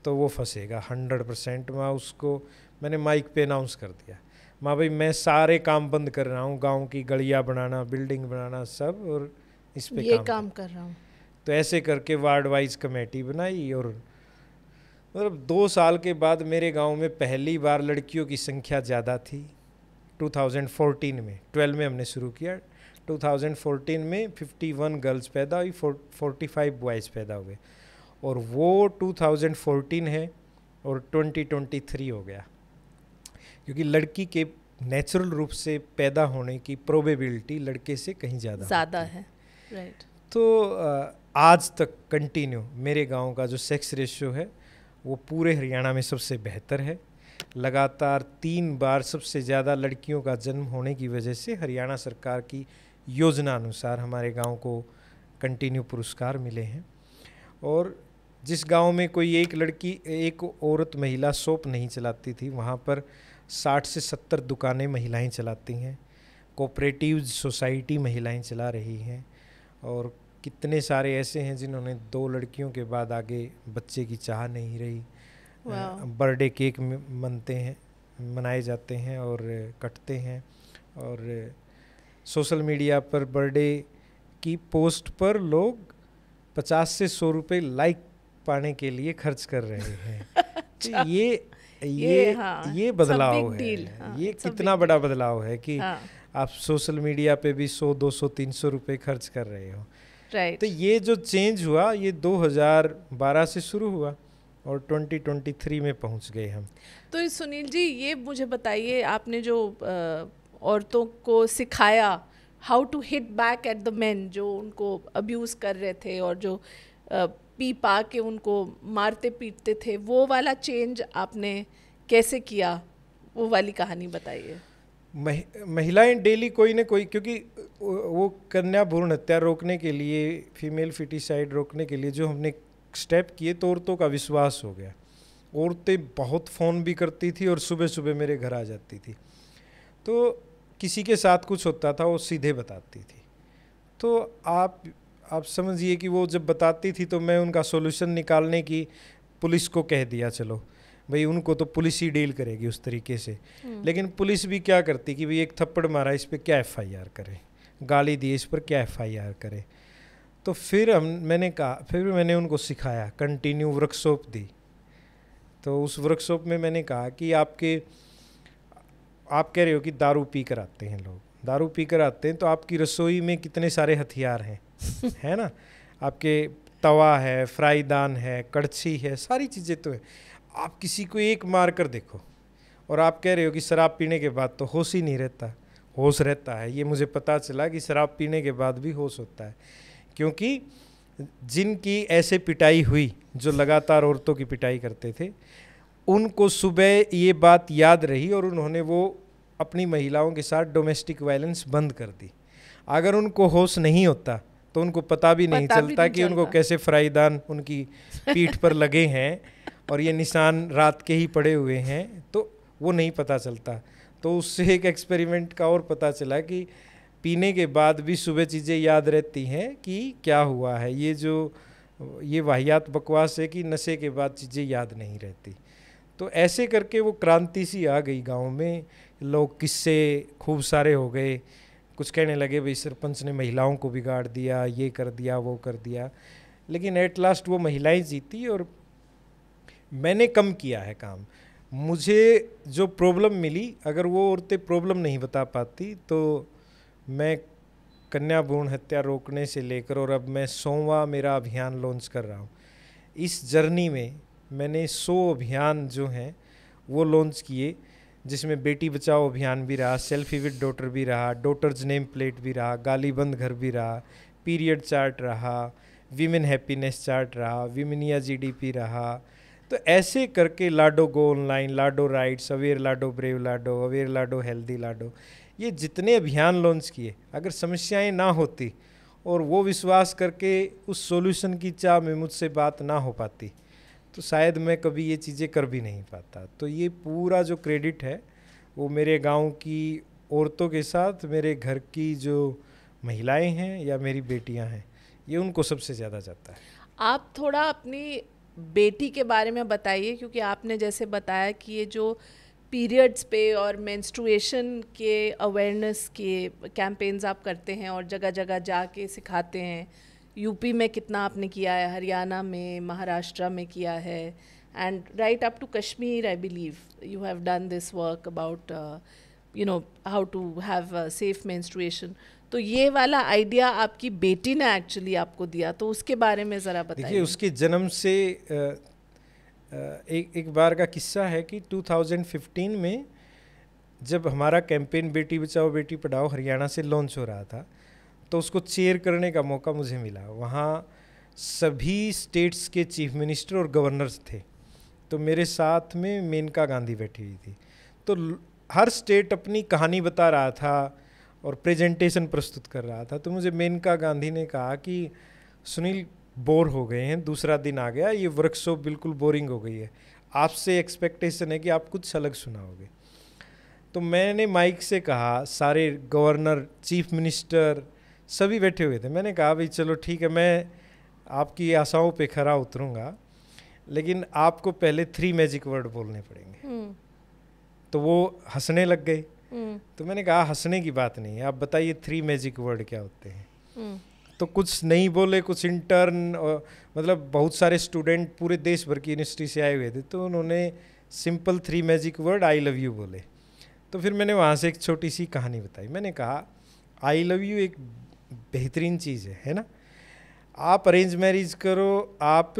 तो वो फंसेगा 100%। मैं उसको मैंने माइक पे अनाउंस कर दिया, माँ भाई मैं सारे काम बंद कर रहा हूँ, गांव की गलियाँ बनाना, बिल्डिंग बनाना सब, और इस पे ये काम कर रहा हूँ। तो ऐसे करके वार्ड वाइज कमेटी बनाई, और मतलब 2 साल के बाद मेरे गांव में पहली बार लड़कियों की संख्या ज़्यादा थी। 2014 में, 12 में हमने शुरू किया, 2014 में 51 गर्ल्स पैदा हुई, 45 बॉयज़ पैदा हुए, और वो 2014 है और 2023 हो गया, क्योंकि लड़की के नेचुरल रूप से पैदा होने की प्रोबेबिलिटी लड़के से कहीं ज़्यादा है। राइट। तो आज तक कंटिन्यू मेरे गांव का जो सेक्स रेशियो है वो पूरे हरियाणा में सबसे बेहतर है। लगातार 3 बार सबसे ज़्यादा लड़कियों का जन्म होने की वजह से हरियाणा सरकार की योजना अनुसार हमारे गांव को कंटिन्यू पुरस्कार मिले हैं। और जिस गांव में कोई एक औरत महिला शॉप नहीं चलाती थी, वहाँ पर 60 से 70 दुकानें महिलाएं चलाती हैं, कोऑपरेटिव सोसाइटी महिलाएं चला रही हैं, और कितने सारे ऐसे हैं जिन्होंने 2 लड़कियों के बाद आगे बच्चे की चाह नहीं रही। बर्थडे केक मनाए जाते हैं और कटते हैं, और सोशल मीडिया पर बर्थडे की पोस्ट पर लोग 50 से 100 रुपये लाइक पाने के लिए खर्च कर रहे हैं। तो ये बदलाव है। ये कितना बड़ा बदलाव है कि आप सोशल मीडिया पे भी 100, 200, 300 रुपये खर्च कर रहे हो। राइट। तो ये जो चेंज हुआ ये 2012 से शुरू हुआ और 2023 में पहुंच गए हम। तो सुनील जी ये मुझे बताइए, आपने जो औरतों को सिखाया how to hit back at the men जो उनको अब्यूज़ कर रहे थे और जो पी पा के उनको मारते पीटते थे, वो वाला चेंज आपने कैसे किया? वो वाली कहानी बताइए। महिलाएं डेली कोई ना कोई, क्योंकि वो कन्या भ्रूण हत्या रोकने के लिए, फीमेल फिटिसाइड रोकने के लिए जो हमने स्टेप किए तो औरतों का विश्वास हो गया। औरतें बहुत फ़ोन भी करती थी और सुबह सुबह मेरे घर आ जाती थी। तो किसी के साथ कुछ होता था वो सीधे बताती थी। तो आप समझिए कि वो जब बताती थी तो मैं उनका सॉल्यूशन निकालने की पुलिस को कह दिया, चलो भाई उनको तो पुलिस ही डील करेगी उस तरीके से। लेकिन पुलिस भी क्या करती कि भाई एक थप्पड़ मारा, इस पर क्या एफआईआर करे, गाली दी, इस पर क्या एफआईआर करे। तो फिर मैंने उनको सिखाया, कंटिन्यू वर्कशॉप दी। तो उस वर्कशॉप में मैंने कहा कि आप कह रहे हो कि दारू पी कर आते हैं लोग, दारू पी कर आते हैं तो आपकी रसोई में कितने सारे हथियार हैं है ना, आपके तवा है, फ्राईदान है, कड़छी है, सारी चीज़ें तो है। आप किसी को एक मार कर देखो, और आप कह रहे हो कि शराब पीने के बाद तो होश ही नहीं रहता। होश रहता है, ये मुझे पता चला कि शराब पीने के बाद भी होश होता है, क्योंकि जिनकी ऐसे पिटाई हुई, जो लगातार औरतों की पिटाई करते थे, उनको सुबह ये बात याद रही और उन्होंने वो अपनी महिलाओं के साथ डोमेस्टिक वायलेंस बंद कर दी। अगर उनको होश नहीं होता तो उनको पता भी नहीं चलता कि उनको कैसे फ्राईदान उनकी पीठ पर लगे हैं और ये निशान रात के ही पड़े हुए हैं, तो वो नहीं पता चलता। तो उससे एक एक्सपेरिमेंट का और पता चला कि पीने के बाद भी सुबह चीज़ें याद रहती हैं कि क्या हुआ है। ये वाहियात बकवास है कि नशे के बाद चीज़ें याद नहीं रहती। तो ऐसे करके वो क्रांति सी आ गई गांव में, लोग किस्से खूब सारे हो गए। कुछ कहने लगे भाई सरपंच ने महिलाओं को बिगाड़ दिया, ये कर दिया, वो कर दिया। लेकिन एट लास्ट वो महिलाएं जीती और मैंने कम किया है काम। मुझे जो प्रॉब्लम मिली, अगर वो औरतें प्रॉब्लम नहीं बता पाती, तो मैं कन्या भ्रूण हत्या रोकने से लेकर और अब मैं 100वां मेरा अभियान लॉन्च कर रहा हूँ। इस जर्नी में मैंने 100 अभियान जो हैं वो लॉन्च किए, जिसमें बेटी बचाओ अभियान भी रहा, सेल्फी विद डॉटर भी रहा, डॉटर्स नेम प्लेट भी रहा, गाली बंद घर भी रहा, पीरियड चार्ट रहा, वीमेन हैप्पीनेस चार्ट रहा, विमेनिया जीडीपी रहा। तो ऐसे करके लाडो गो ऑनलाइन, लाडो राइट्स, अवेयर लाडो, ब्रेव लाडो, अवेयर लाडो, हेल्दी लाडो, ये जितने अभियान लॉन्च किए, अगर समस्याएं ना होती और वो विश्वास करके उस सॉल्यूशन की चाह में मुझसे बात ना हो पाती, तो शायद मैं कभी ये चीज़ें कर भी नहीं पाता। तो ये पूरा जो क्रेडिट है वो मेरे गांव की औरतों के साथ मेरे घर की जो महिलाएं हैं या मेरी बेटियां हैं, ये उनको सबसे ज़्यादा जाता है। आप थोड़ा अपनी बेटी के बारे में बताइए, क्योंकि आपने जैसे बताया कि ये जो पीरियड्स पे और मेंस्ट्रुएशन के अवेयरनेस के कैंपेन्स आप करते हैं और जगह जगह जाके सिखाते हैं। यूपी में कितना आपने किया है, हरियाणा में, महाराष्ट्र में किया है, and right up to Kashmir I believe you have done this work about how to have safe menstruation. तो ये वाला आइडिया आपकी बेटी ने एक्चुअली आपको दिया, तो उसके बारे में ज़रा बताइए। देखिए, उसके जन्म से एक बार का किस्सा है कि 2015 में जब हमारा कैंपेन बेटी बचाओ बेटी पढ़ाओ हरियाणा से लॉन्च हो रहा था, तो उसको चेयर करने का मौका मुझे मिला। वहाँ सभी स्टेट्स के चीफ मिनिस्टर और गवर्नर्स थे, तो मेरे साथ में मेनका गांधी बैठी हुई थी। तो हर स्टेट अपनी कहानी बता रहा था और प्रेजेंटेशन प्रस्तुत कर रहा था। तो मुझे मेनका गांधी ने कहा कि सुनील, बोर हो गए हैं, दूसरा दिन आ गया, ये वर्कशॉप बिल्कुल बोरिंग हो गई है, आपसे एक्सपेक्टेशन है कि आप कुछ अलग सुनाओगे। तो मैंने माइक से कहा, सारे गवर्नर, चीफ मिनिस्टर सभी बैठे हुए थे, मैंने कहा भाई चलो ठीक है, मैं आपकी आशाओं पे खरा उतरूंगा, लेकिन आपको पहले 3 मैजिक वर्ड बोलने पड़ेंगे। तो वो हंसने लग गए। तो मैंने कहा हंसने की बात नहीं है, आप बताइए 3 मैजिक वर्ड क्या होते हैं। तो कुछ नहीं बोले, कुछ इंटर्न और मतलब बहुत सारे स्टूडेंट पूरे देश भर की यूनिवर्सिटी से आए हुए थे, तो उन्होंने simple 3 magic word I love you बोले। तो फिर मैंने वहाँ से एक छोटी सी कहानी बताई। मैंने कहा आई लव यू एक बेहतरीन चीज़ है ना। आप अरेंज मैरिज करो, आप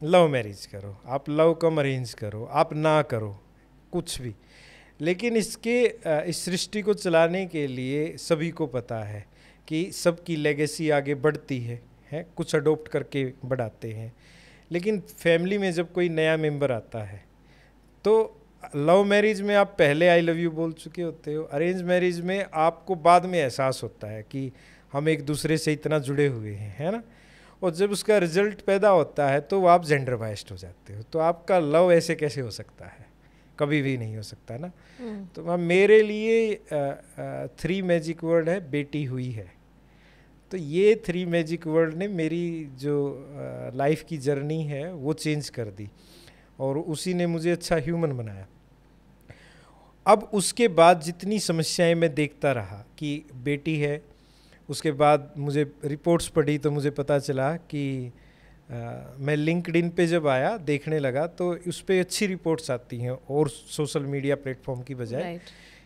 लव मैरिज करो, आप लव कम अरेंज करो, आप ना करो कुछ भी, लेकिन इस सृष्टि को चलाने के लिए सभी को पता है कि सबकी लेगेसी आगे बढ़ती है, कुछ अडोप्ट करके बढ़ाते हैं। लेकिन फैमिली में जब कोई नया मेंबर आता है, तो लव मैरिज में आप पहले आई लव यू बोल चुके होते हो, अरेंज मैरिज में आपको बाद में एहसास होता है कि हम एक दूसरे से इतना जुड़े हुए हैं, है ना। और जब उसका रिजल्ट पैदा होता है तो आप जेंडर बाइस्ड हो जाते हो। तो आपका लव ऐसे कैसे हो सकता है, कभी भी नहीं हो सकता ना। तो मेरे लिए 3 मैजिक वर्ड है, बेटी हुई है। तो ये 3 मैजिक वर्ड ने मेरी जो लाइफ की जर्नी है वो चेंज कर दी, और उसी ने मुझे अच्छा ह्यूमन बनाया। अब उसके बाद जितनी समस्याएं मैं देखता रहा कि बेटी है, उसके बाद मुझे रिपोर्ट्स पढ़ी तो मुझे पता चला कि मैं लिंक्डइन पे जब आया देखने लगा तो उस पर अच्छी रिपोर्ट्स आती हैं और सोशल मीडिया प्लेटफॉर्म की बजाय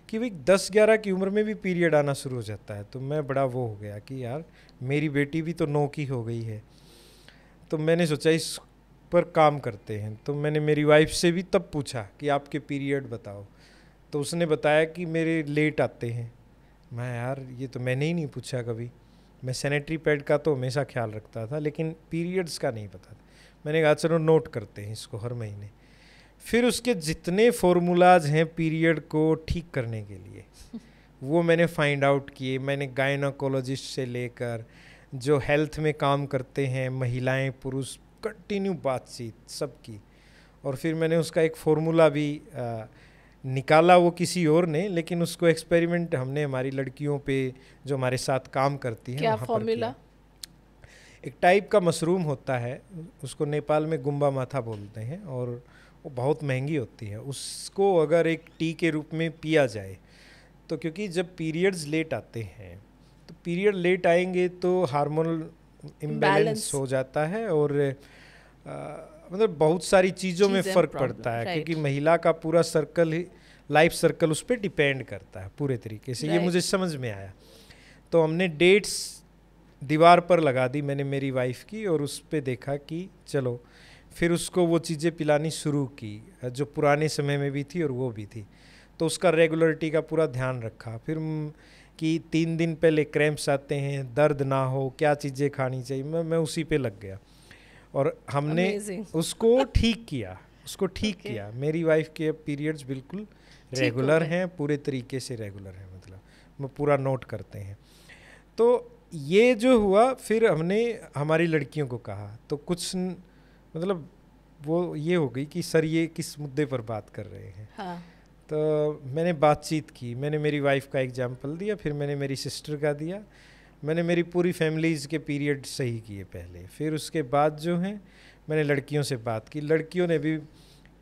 कि भाई 10-11 की उम्र में भी पीरियड आना शुरू हो जाता है। तो मैं बड़ा वो हो गया कि यार मेरी बेटी भी तो 9 की हो गई है। तो मैंने सोचा इस पर काम करते हैं। तो मैंने मेरी वाइफ से भी तब पूछा कि आपके पीरियड बताओ, तो उसने बताया कि मेरे लेट आते हैं। मैं यार ये तो मैंने ही नहीं पूछा कभी, मैं सैनिटरी पैड का तो हमेशा ख्याल रखता था लेकिन पीरियड्स का नहीं पता था। मैंने कहा चलो नोट करते हैं इसको हर महीने। फिर उसके जितने फॉर्मूलाज हैं पीरियड को ठीक करने के लिए वो मैंने फाइंड आउट किए। मैंने गायनोकोलॉजिस्ट से लेकर जो हेल्थ में काम करते हैं, महिलाएं पुरुष, कंटिन्यू बातचीत सबकी, और फिर मैंने उसका एक फॉर्मूला भी निकाला, वो किसी और ने, लेकिन उसको एक्सपेरिमेंट हमने हमारी लड़कियों पे जो हमारे साथ काम करती हैं क्या वहाँ फॉर्मूला? पर किया। एक टाइप का मशरूम होता है, उसको नेपाल में गुम्बा माथा बोलते हैं और वो बहुत महंगी होती है। उसको अगर एक टी के रूप में पिया जाए तो, क्योंकि जब पीरियड्स लेट आते हैं तो पीरियड लेट आएंगे तो हार्मोनल इम्बैलेंस हो जाता है और मतलब बहुत सारी चीज़ों में फ़र्क पड़ता है, क्योंकि महिला का पूरा सर्कल ही, लाइफ सर्कल उस पर डिपेंड करता है पूरे तरीके से। ये मुझे समझ में आया। तो हमने डेट्स दीवार पर लगा दी मैंने मेरी वाइफ की, और उस पर देखा कि चलो, फिर उसको वो चीज़ें पिलानी शुरू की जो पुराने समय में भी थी और वो भी थी। तो उसका रेगुलरिटी का पूरा ध्यान रखा। फिर कि 3 दिन पहले क्रैम्प्स आते हैं, दर्द ना हो, क्या चीज़ें खानी चाहिए, मैं उसी पे लग गया और हमने उसको ठीक किया। मेरी वाइफ के पीरियड्स बिल्कुल रेगुलर हैं, पूरे तरीके से रेगुलर हैं, मतलब वो पूरा नोट करते हैं। तो ये जो हुआ, फिर हमने हमारी लड़कियों को कहा तो कुछ मतलब वो ये हो गई कि सर ये किस मुद्दे पर बात कर रहे हैं। हाँ। तो मैंने बातचीत की, मैंने मेरी वाइफ का एग्जाम्पल दिया, फिर मैंने मेरी सिस्टर का दिया, मैंने मेरी पूरी फैमिलीज़ के पीरियड सही किए पहले। फिर उसके बाद जो है मैंने लड़कियों से बात की। लड़कियों ने भी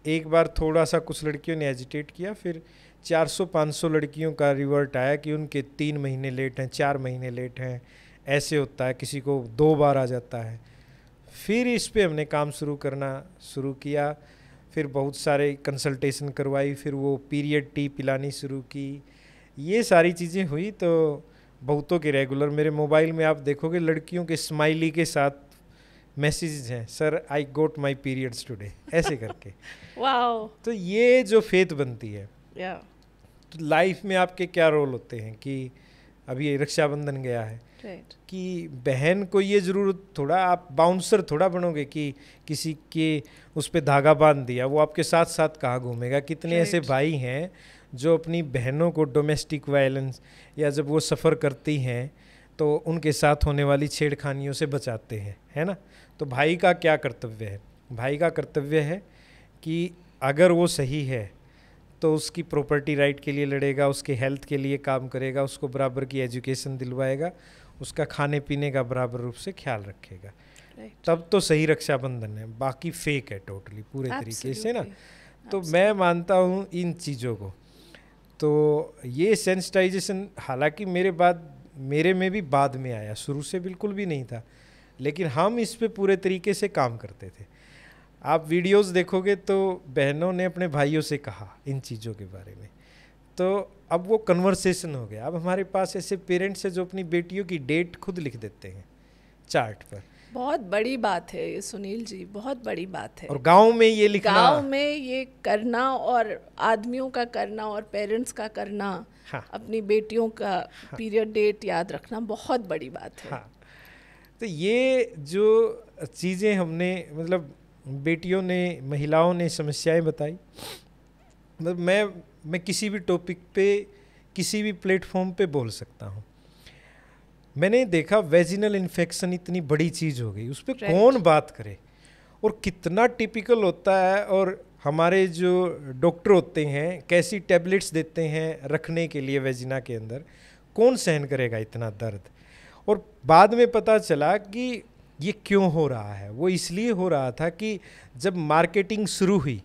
एक बार थोड़ा सा, कुछ लड़कियों ने एजिटेट किया, फिर 400-500 लड़कियों का रिवर्ट आया कि उनके 3 महीने लेट हैं, 4 महीने लेट हैं, ऐसे होता है, किसी को 2 बार आ जाता है। फिर इस पे हमने काम करना शुरू किया। फिर बहुत सारे कंसल्टेशन करवाई, फिर वो पीरियड टी पिलानी शुरू की। ये सारी चीज़ें हुई तो बहुतों के रेगुलर, मेरे मोबाइल में आप देखोगे लड़कियों के स्माइली के साथ मैसेजेस हैं, sir I got my periods today, ऐसे करके। वाओ। तो ये जो फेथ बनती है, तो लाइफ में आपके क्या रोल होते हैं कि अभी रक्षाबंधन गया है, कि बहन को ये ज़रूरत, थोड़ा आप बाउंसर थोड़ा बनोगे कि किसी के उस पर धागा बांध दिया, वो आपके साथ साथ कहाँ घूमेगा। कितने ऐसे भाई हैं जो अपनी बहनों को डोमेस्टिक वायलेंस या जब वो सफ़र करती हैं तो उनके साथ होने वाली छेड़खानियों से बचाते हैं, है ना। तो भाई का क्या कर्तव्य है? भाई का कर्तव्य है कि अगर वो सही है तो उसकी प्रॉपर्टी राइट के लिए लड़ेगा, उसके हेल्थ के लिए काम करेगा, उसको बराबर की एजुकेशन दिलवाएगा, उसका खाने पीने का बराबर रूप से ख्याल रखेगा। तब तो सही रक्षाबंधन है, बाकी फेक है टोटली पूरे तरीके से ना। तो मैं मानता हूँ इन चीज़ों को। तो ये सेंसिटाइजेशन हालांकि मेरे में भी बाद में आया, शुरू से बिल्कुल भी नहीं था, लेकिन हम इस पे पूरे तरीके से काम करते थे। आप वीडियोस देखोगे तो बहनों ने अपने भाइयों से कहा इन चीज़ों के बारे में, तो अब वो कन्वर्सेशन हो गया। अब हमारे पास ऐसे पेरेंट्स हैं जो अपनी बेटियों की डेट खुद लिख देते हैं चार्ट पर। बहुत बड़ी बात है ये सुनील जी, बहुत बड़ी बात है। और गांव में ये लिखना, गांव में ये करना, और आदमियों का करना और पेरेंट्स का करना, हाँ, अपनी बेटियों का पीरियड डेट याद रखना बहुत बड़ी बात है। हाँ। तो ये जो चीज़ें हमने, मतलब बेटियों ने, महिलाओं ने समस्याएं बताई, मतलब मैं किसी भी टॉपिक पे, किसी भी प्लेटफॉर्म पे बोल सकता हूँ। मैंने देखा वेजिनल इन्फेक्शन इतनी बड़ी चीज़ हो गई, उस पर कौन बात करे, और कितना टिपिकल होता है। और हमारे जो डॉक्टर होते हैं कैसी टैबलेट्स देते हैं रखने के लिए वेजिना के अंदर, कौन सहन करेगा इतना दर्द। और बाद में पता चला कि ये क्यों हो रहा है। वो इसलिए हो रहा था कि जब मार्केटिंग शुरू हुई,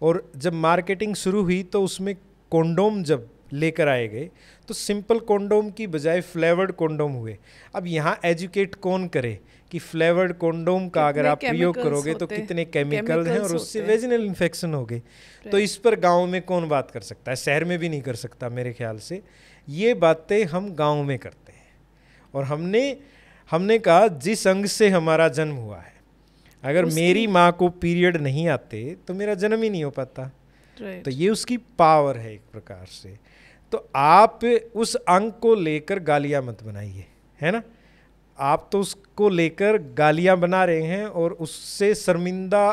और जब मार्केटिंग शुरू हुई तो उसमें कॉन्डोम जब लेकर आए गए तो सिंपल कॉन्डोम की बजाय फ्लेवर्ड कॉन्डोम हुए। अब यहाँ एजुकेट कौन करे कि फ्लेवर्ड कॉन्डोम का अगर आप प्रयोग करोगे तो कितने केमिकल हैं और उससे वेजिनल इन्फेक्शन हो गए। तो इस पर गांव में कौन बात कर सकता है, शहर में भी नहीं कर सकता मेरे ख्याल से। ये बातें हम गांव में करते हैं। और हमने कहा जिस अंग से हमारा जन्म हुआ है, अगर मेरी माँ को पीरियड नहीं आते तो मेरा जन्म ही नहीं हो पाता। तो ये उसकी पावर है एक प्रकार से। तो आप उस अंग को लेकर गालियाँ मत बनाइए, है ना। आप तो उसको लेकर गालियाँ बना रहे हैं और उससे शर्मिंदा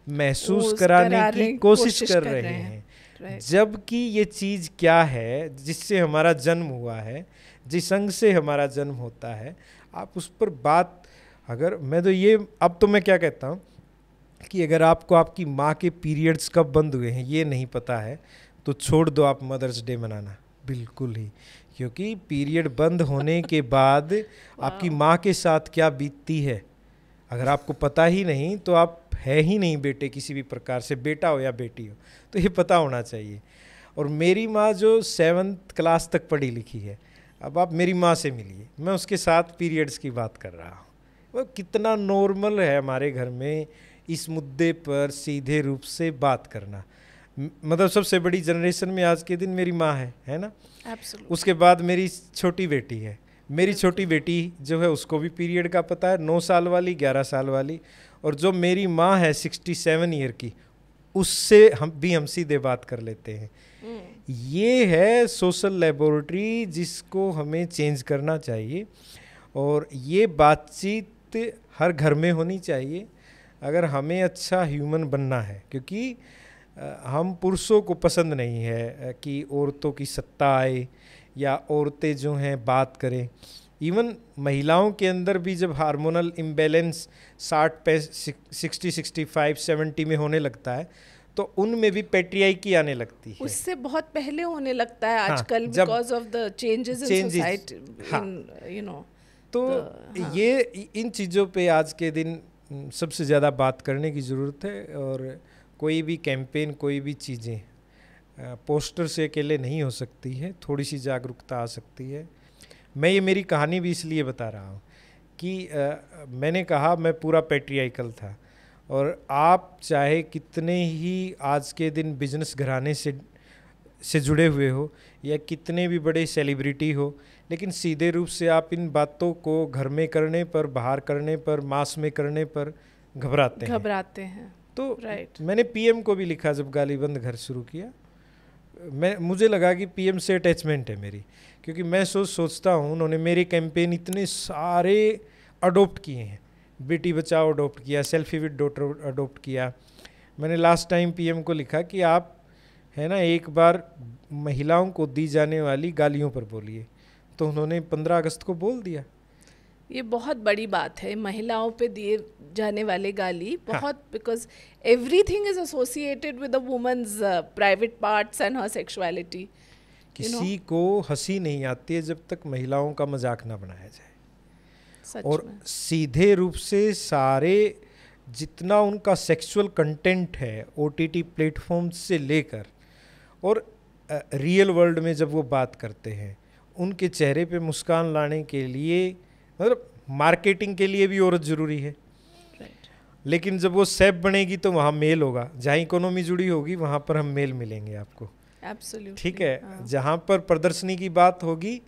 महसूस कराने की कोशिश कर रहे हैं। जबकि ये चीज़ क्या है जिससे हमारा जन्म हुआ है, जिस अंग से हमारा जन्म होता है, आप उस पर बात अगर मैं तो ये अब तो मैं क्या कहता हूँ कि अगर आपको आपकी माँ के पीरियड्स कब बंद हुए हैं ये नहीं पता है तो छोड़ दो आप मदर्स डे मनाना, बिल्कुल ही। क्योंकि पीरियड बंद होने के बाद आपकी माँ के साथ क्या बीतती है अगर आपको पता ही नहीं तो आप है ही नहीं बेटे किसी भी प्रकार से, बेटा हो या बेटी हो, तो ये पता होना चाहिए। और मेरी माँ जो 7th क्लास तक पढ़ी लिखी है, अब आप मेरी माँ से मिलिए, मैं उसके साथ पीरियड्स की बात कर रहा हूँ। वो कितना नॉर्मल है हमारे घर में इस मुद्दे पर सीधे रूप से बात करना। मतलब सबसे बड़ी जनरेशन में आज के दिन मेरी माँ है ना। Absolutely. उसके बाद मेरी छोटी बेटी है। मेरी छोटी बेटी जो है उसको भी पीरियड का पता है, 9 साल वाली, 11 साल वाली। और जो मेरी माँ है 67 ईयर की, उससे हम सीधे बात कर लेते हैं। ये है सोशल लेबोरेटरी जिसको हमें चेंज करना चाहिए। और ये बातचीत हर घर में होनी चाहिए अगर हमें अच्छा ह्यूमन बनना है। क्योंकि हम पुरुषों को पसंद नहीं है कि औरतों की सत्ता आए या औरतें जो हैं बात करें। इवन महिलाओं के अंदर भी जब हार्मोनल इम्बैलेंस 60, 65, 70 में होने लगता है तो उनमें भी पेट्रियार्की आने लगती है। उससे बहुत पहले होने लगता है आजकल, because of the changes in society, you know. तो ये इन चीज़ों पे आज के दिन सबसे ज़्यादा बात करने की ज़रूरत है। और कोई भी कैंपेन, कोई भी चीज़ें पोस्टर से अकेले नहीं हो सकती है, थोड़ी सी जागरूकता आ सकती है। मैं ये मेरी कहानी भी इसलिए बता रहा हूँ कि मैंने कहा मैं पूरा पेट्रियार्कल था। और आप चाहे कितने ही आज के दिन बिजनेस घराने से जुड़े हुए हो या कितने भी बड़े सेलिब्रिटी हो, लेकिन सीधे रूप से आप इन बातों को घर में करने पर, बाहर करने पर, मास में करने पर घबराते हैं। तो मैंने पीएम को भी लिखा जब गालीबंद घर शुरू किया। मुझे लगा कि पीएम से अटैचमेंट है मेरी, क्योंकि मैं सोचता हूँ उन्होंने मेरे कैंपेन इतने सारे अडोप्ट किए हैं। बेटी बचाओ अडोप्ट किया, सेल्फी विद डॉटर अडोप्ट किया। मैंने लास्ट टाइम पीएम को लिखा कि आप है ना एक बार महिलाओं को दी जाने वाली गालियों पर बोलिए, तो उन्होंने 15 अगस्त को बोल दिया। ये बहुत बड़ी बात है, महिलाओं पे दिए जाने वाले गाली बहुत, because everything is associated with a women's private parts and her sexuality. किसी को हंसी नहीं आती है जब तक महिलाओं का मजाक ना बनाया जाए। और सीधे रूप से सारे जितना उनका सेक्सुअल कंटेंट है ओटीटी प्लेटफॉर्म से लेकर और रियल वर्ल्ड में जब वो बात करते हैं, उनके चेहरे पे मुस्कान लाने के लिए, मतलब मार्केटिंग के लिए भी औरत ज़रूरी है। लेकिन जब वो सेफ बनेगी तो वहाँ मेल होगा, जहाँ इकोनॉमी जुड़ी होगी वहाँ पर हम मेल मिलेंगे आपको। ठीक है। जहाँ पर प्रदर्शनी की बात होगी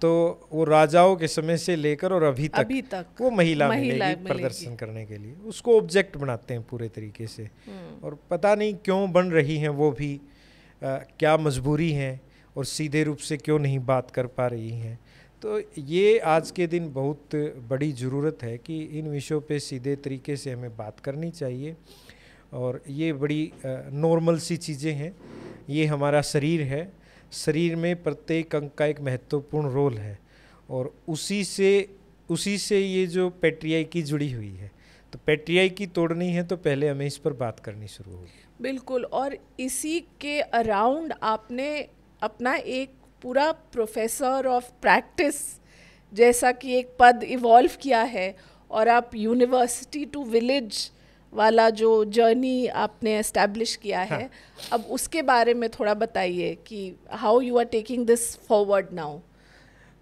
तो वो राजाओं के समय से लेकर और अभी तक वो महिला मिलेगी प्रदर्शन करने के लिए। उसको ऑब्जेक्ट बनाते हैं पूरे तरीके से। और पता नहीं क्यों बन रही हैं वो भी, क्या मजबूरी है और सीधे रूप से क्यों नहीं बात कर पा रही हैं। तो ये आज के दिन बहुत बड़ी ज़रूरत है कि इन विषयों पे सीधे तरीके से हमें बात करनी चाहिए। और ये बड़ी नॉर्मल सी चीज़ें हैं। ये हमारा शरीर है, शरीर में प्रत्येक अंग का एक महत्वपूर्ण रोल है और उसी से ये जो पेट्रियार्की जुड़ी हुई है। तो तो पैट्रियार्की तोड़नी है तो पहले हमें इस पर बात करनी शुरू होगी। बिल्कुल, और इसी के अराउंड आपने अपना एक पूरा प्रोफेसर ऑफ प्रैक्टिस जैसा कि एक पद इवॉल्व किया है, और आप यूनिवर्सिटी टू विलेज वाला जो जर्नी आपने एस्टैब्लिश किया है, हाँ। अब उसके बारे में थोड़ा बताइए कि how you are taking this forward now.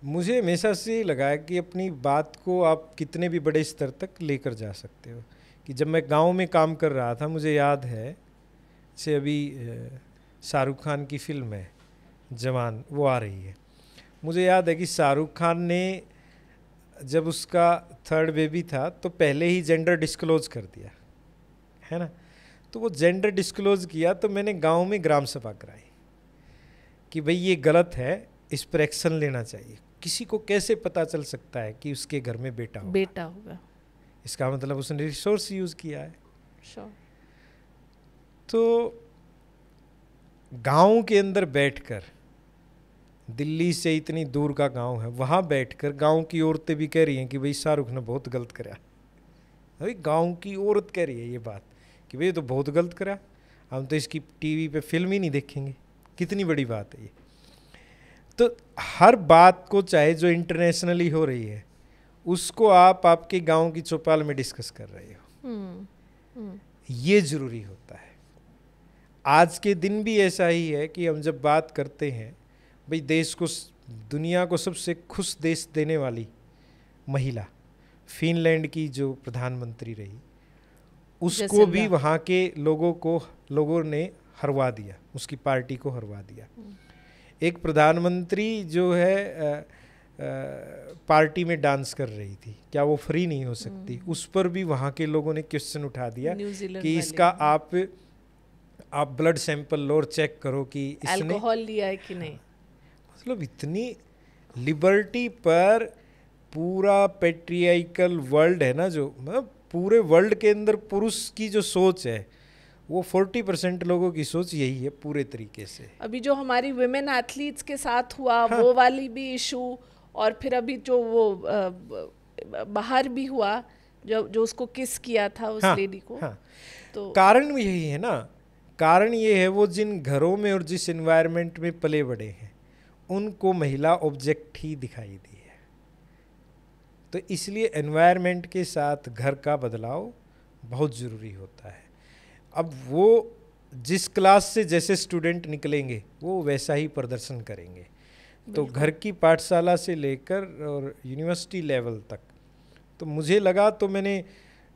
मुझे हमेशा से लगा है कि अपनी बात को आप कितने भी बड़े स्तर तक लेकर जा सकते हो। कि जब मैं गांव में काम कर रहा था, मुझे याद है जैसे अभी शाहरुख खान की फिल्म है जवान, वो आ रही है, मुझे याद है कि शाहरुख खान ने जब उसका 3rd बेबी था तो पहले ही जेंडर डिस्क्लोज कर दिया, है ना। तो वो जेंडर डिस्क्लोज किया तो मैंने गांव में ग्राम सभा कराई कि भाई ये गलत है, इस पर एक्शन लेना चाहिए। किसी को कैसे पता चल सकता है कि उसके घर में बेटा होगा? इसका मतलब उसने रिसोर्स यूज़ किया है। Sure. तो गांव के अंदर बैठकर, दिल्ली से इतनी दूर का गांव है, वहाँ बैठकर गांव की औरतें भी कह रही हैं कि भाई शाहरुख ने बहुत गलत करा। अभी गांव की औरत कह रही है ये बात कि भाई ये तो बहुत गलत करा, हम तो इसकी टीवी पे फिल्म ही नहीं देखेंगे। कितनी बड़ी बात है ये। तो हर बात को, चाहे जो इंटरनेशनली हो रही है, उसको आप आपके गांव की चौपाल में डिस्कस कर रहे हो, ये जरूरी होता है। आज के दिन भी ऐसा ही है कि हम जब बात करते हैं, भाई देश को, दुनिया को सबसे खुश देश देने वाली महिला फिनलैंड की जो प्रधानमंत्री रही, उसको भी वहाँ के लोगों ने हरवा दिया, उसकी पार्टी को हरवा दिया। एक प्रधानमंत्री जो है पार्टी में डांस कर रही थी, क्या वो फ्री नहीं हो सकती? उस पर भी वहाँ के लोगों ने क्वेश्चन उठा दिया कि इसका आप ब्लड सैंपल लो और चेक करो कि इसने अल्कोहल लिया है कि नहीं। मतलब इतनी लिबर्टी पर पूरा पेट्रियार्कल वर्ल्ड है ना, जो मतलब पूरे वर्ल्ड के अंदर पुरुष की जो सोच है वो 40% लोगों की सोच यही है पूरे तरीके से। अभी जो हमारी विमेन एथलीट्स के साथ हुआ, हाँ। वो वाली भी इशू, और फिर अभी जो वो बाहर भी हुआ, जो उसको किस किया था उस हाँ, लेडी को। हाँ। तो कारण यही है ना, कारण ये है वो जिन घरों में और जिस एनवायरनमेंट में पले बड़े हैं, उनको महिला ऑब्जेक्ट ही दिखाई दी है। तो इसलिए एनवायरनमेंट के साथ घर का बदलाव बहुत ज़रूरी होता है। अब वो जिस क्लास से जैसे स्टूडेंट निकलेंगे वो वैसा ही प्रदर्शन करेंगे। तो घर की पाठशाला से लेकर और यूनिवर्सिटी लेवल तक, तो मुझे लगा, तो मैंने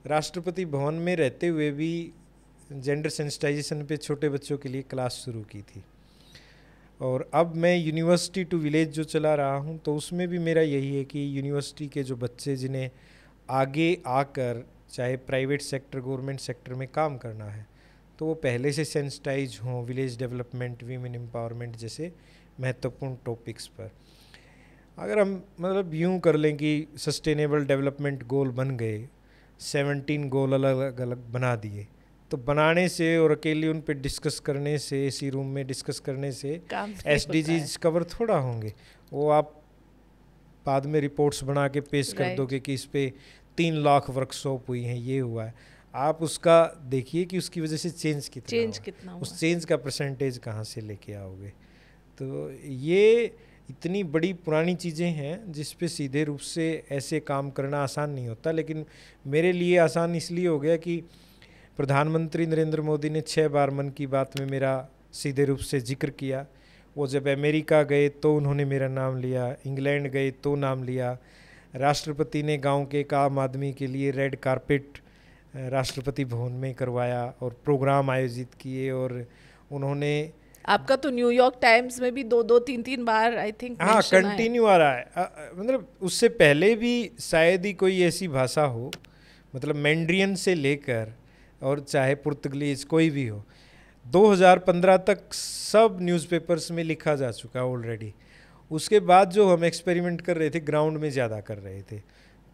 राष्ट्रपति भवन में रहते हुए भी जेंडर सेंसिटाइजेशन पे छोटे बच्चों के लिए क्लास शुरू की थी, और अब मैं यूनिवर्सिटी टू विलेज जो चला रहा हूँ, तो उसमें भी मेरा यही है कि यूनिवर्सिटी के जो बच्चे जिन्हें आगे आकर चाहे प्राइवेट सेक्टर गवर्नमेंट सेक्टर में काम करना है, तो वो पहले से सेंसिटाइज हों विलेज डेवलपमेंट, वीमेन एम्पावरमेंट जैसे महत्वपूर्ण टॉपिक्स पर। अगर हम मतलब यूँ कर लें कि सस्टेनेबल डेवलपमेंट गोल बन गए, 17 गोल अलग अलग बना दिए, तो बनाने से और अकेले उन पे डिस्कस करने से, इसी रूम में डिस्कस करने से SDGs कवर थोड़ा होंगे। वो आप बाद में रिपोर्ट्स बना के पेश कर दोगे कि इस पे 3 लाख वर्कशॉप हुई हैं, ये हुआ है। आप उसका देखिए कि उसकी वजह से चेंज कितना हुआ। उस चेंज का परसेंटेज कहाँ से लेके आओगे? तो ये इतनी बड़ी पुरानी चीज़ें हैं जिस पे सीधे रूप से ऐसे काम करना आसान नहीं होता, लेकिन मेरे लिए आसान इसलिए हो गया कि प्रधानमंत्री नरेंद्र मोदी ने 6 बार मन की बात में मेरा सीधे रूप से जिक्र किया। वो जब अमेरिका गए तो उन्होंने मेरा नाम लिया, इंग्लैंड गए तो नाम लिया, राष्ट्रपति ने गांव के एक आम आदमी के लिए रेड कारपेट राष्ट्रपति भवन में करवाया और प्रोग्राम आयोजित किए, और उन्होंने आपका तो न्यूयॉर्क टाइम्स में भी 2-3 बार आई थिंक हाँ कंटिन्यू आ रहा है। मतलब उससे पहले भी शायद ही कोई ऐसी भाषा हो, मतलब मैंड्रियन से लेकर और चाहे पुर्तगालीज कोई भी हो, 2015 तक सब न्यूज़पेपर्स में लिखा जा चुका ऑलरेडी। उसके बाद जो हम एक्सपेरिमेंट कर रहे थे ग्राउंड में ज़्यादा कर रहे थे।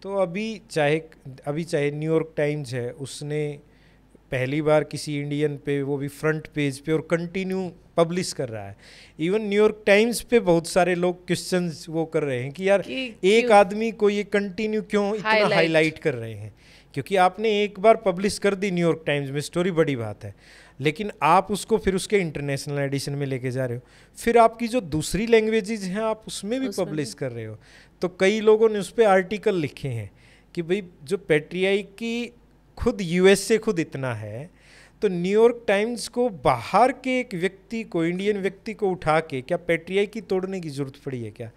तो अभी चाहे न्यूयॉर्क टाइम्स है, उसने पहली बार किसी इंडियन पे, वो भी फ्रंट पेज पे, और कंटिन्यू पब्लिश कर रहा है। इवन न्यूयॉर्क टाइम्स पे बहुत सारे लोग क्वेश्चंस वो कर रहे हैं कि यार एक आदमी को ये कंटिन्यू क्यों इतना हाईलाइट कर रहे हैं, क्योंकि आपने एक बार पब्लिश कर दी न्यूयॉर्क टाइम्स में स्टोरी, बड़ी बात है, लेकिन आप उसको फिर उसके इंटरनेशनल एडिशन में लेके जा रहे हो, फिर आपकी जो दूसरी लैंग्वेजेज हैं आप उसमें भी पब्लिश कर रहे हो। तो कई लोगों ने उस पर आर्टिकल लिखे हैं कि भाई जो पेट्रियार्की खुद यूएस से खुद इतना है, तो न्यूयॉर्क टाइम्स को बाहर के एक व्यक्ति को, इंडियन व्यक्ति को उठा के क्या पेट्रियार्की तोड़ने की जरूरत पड़ी है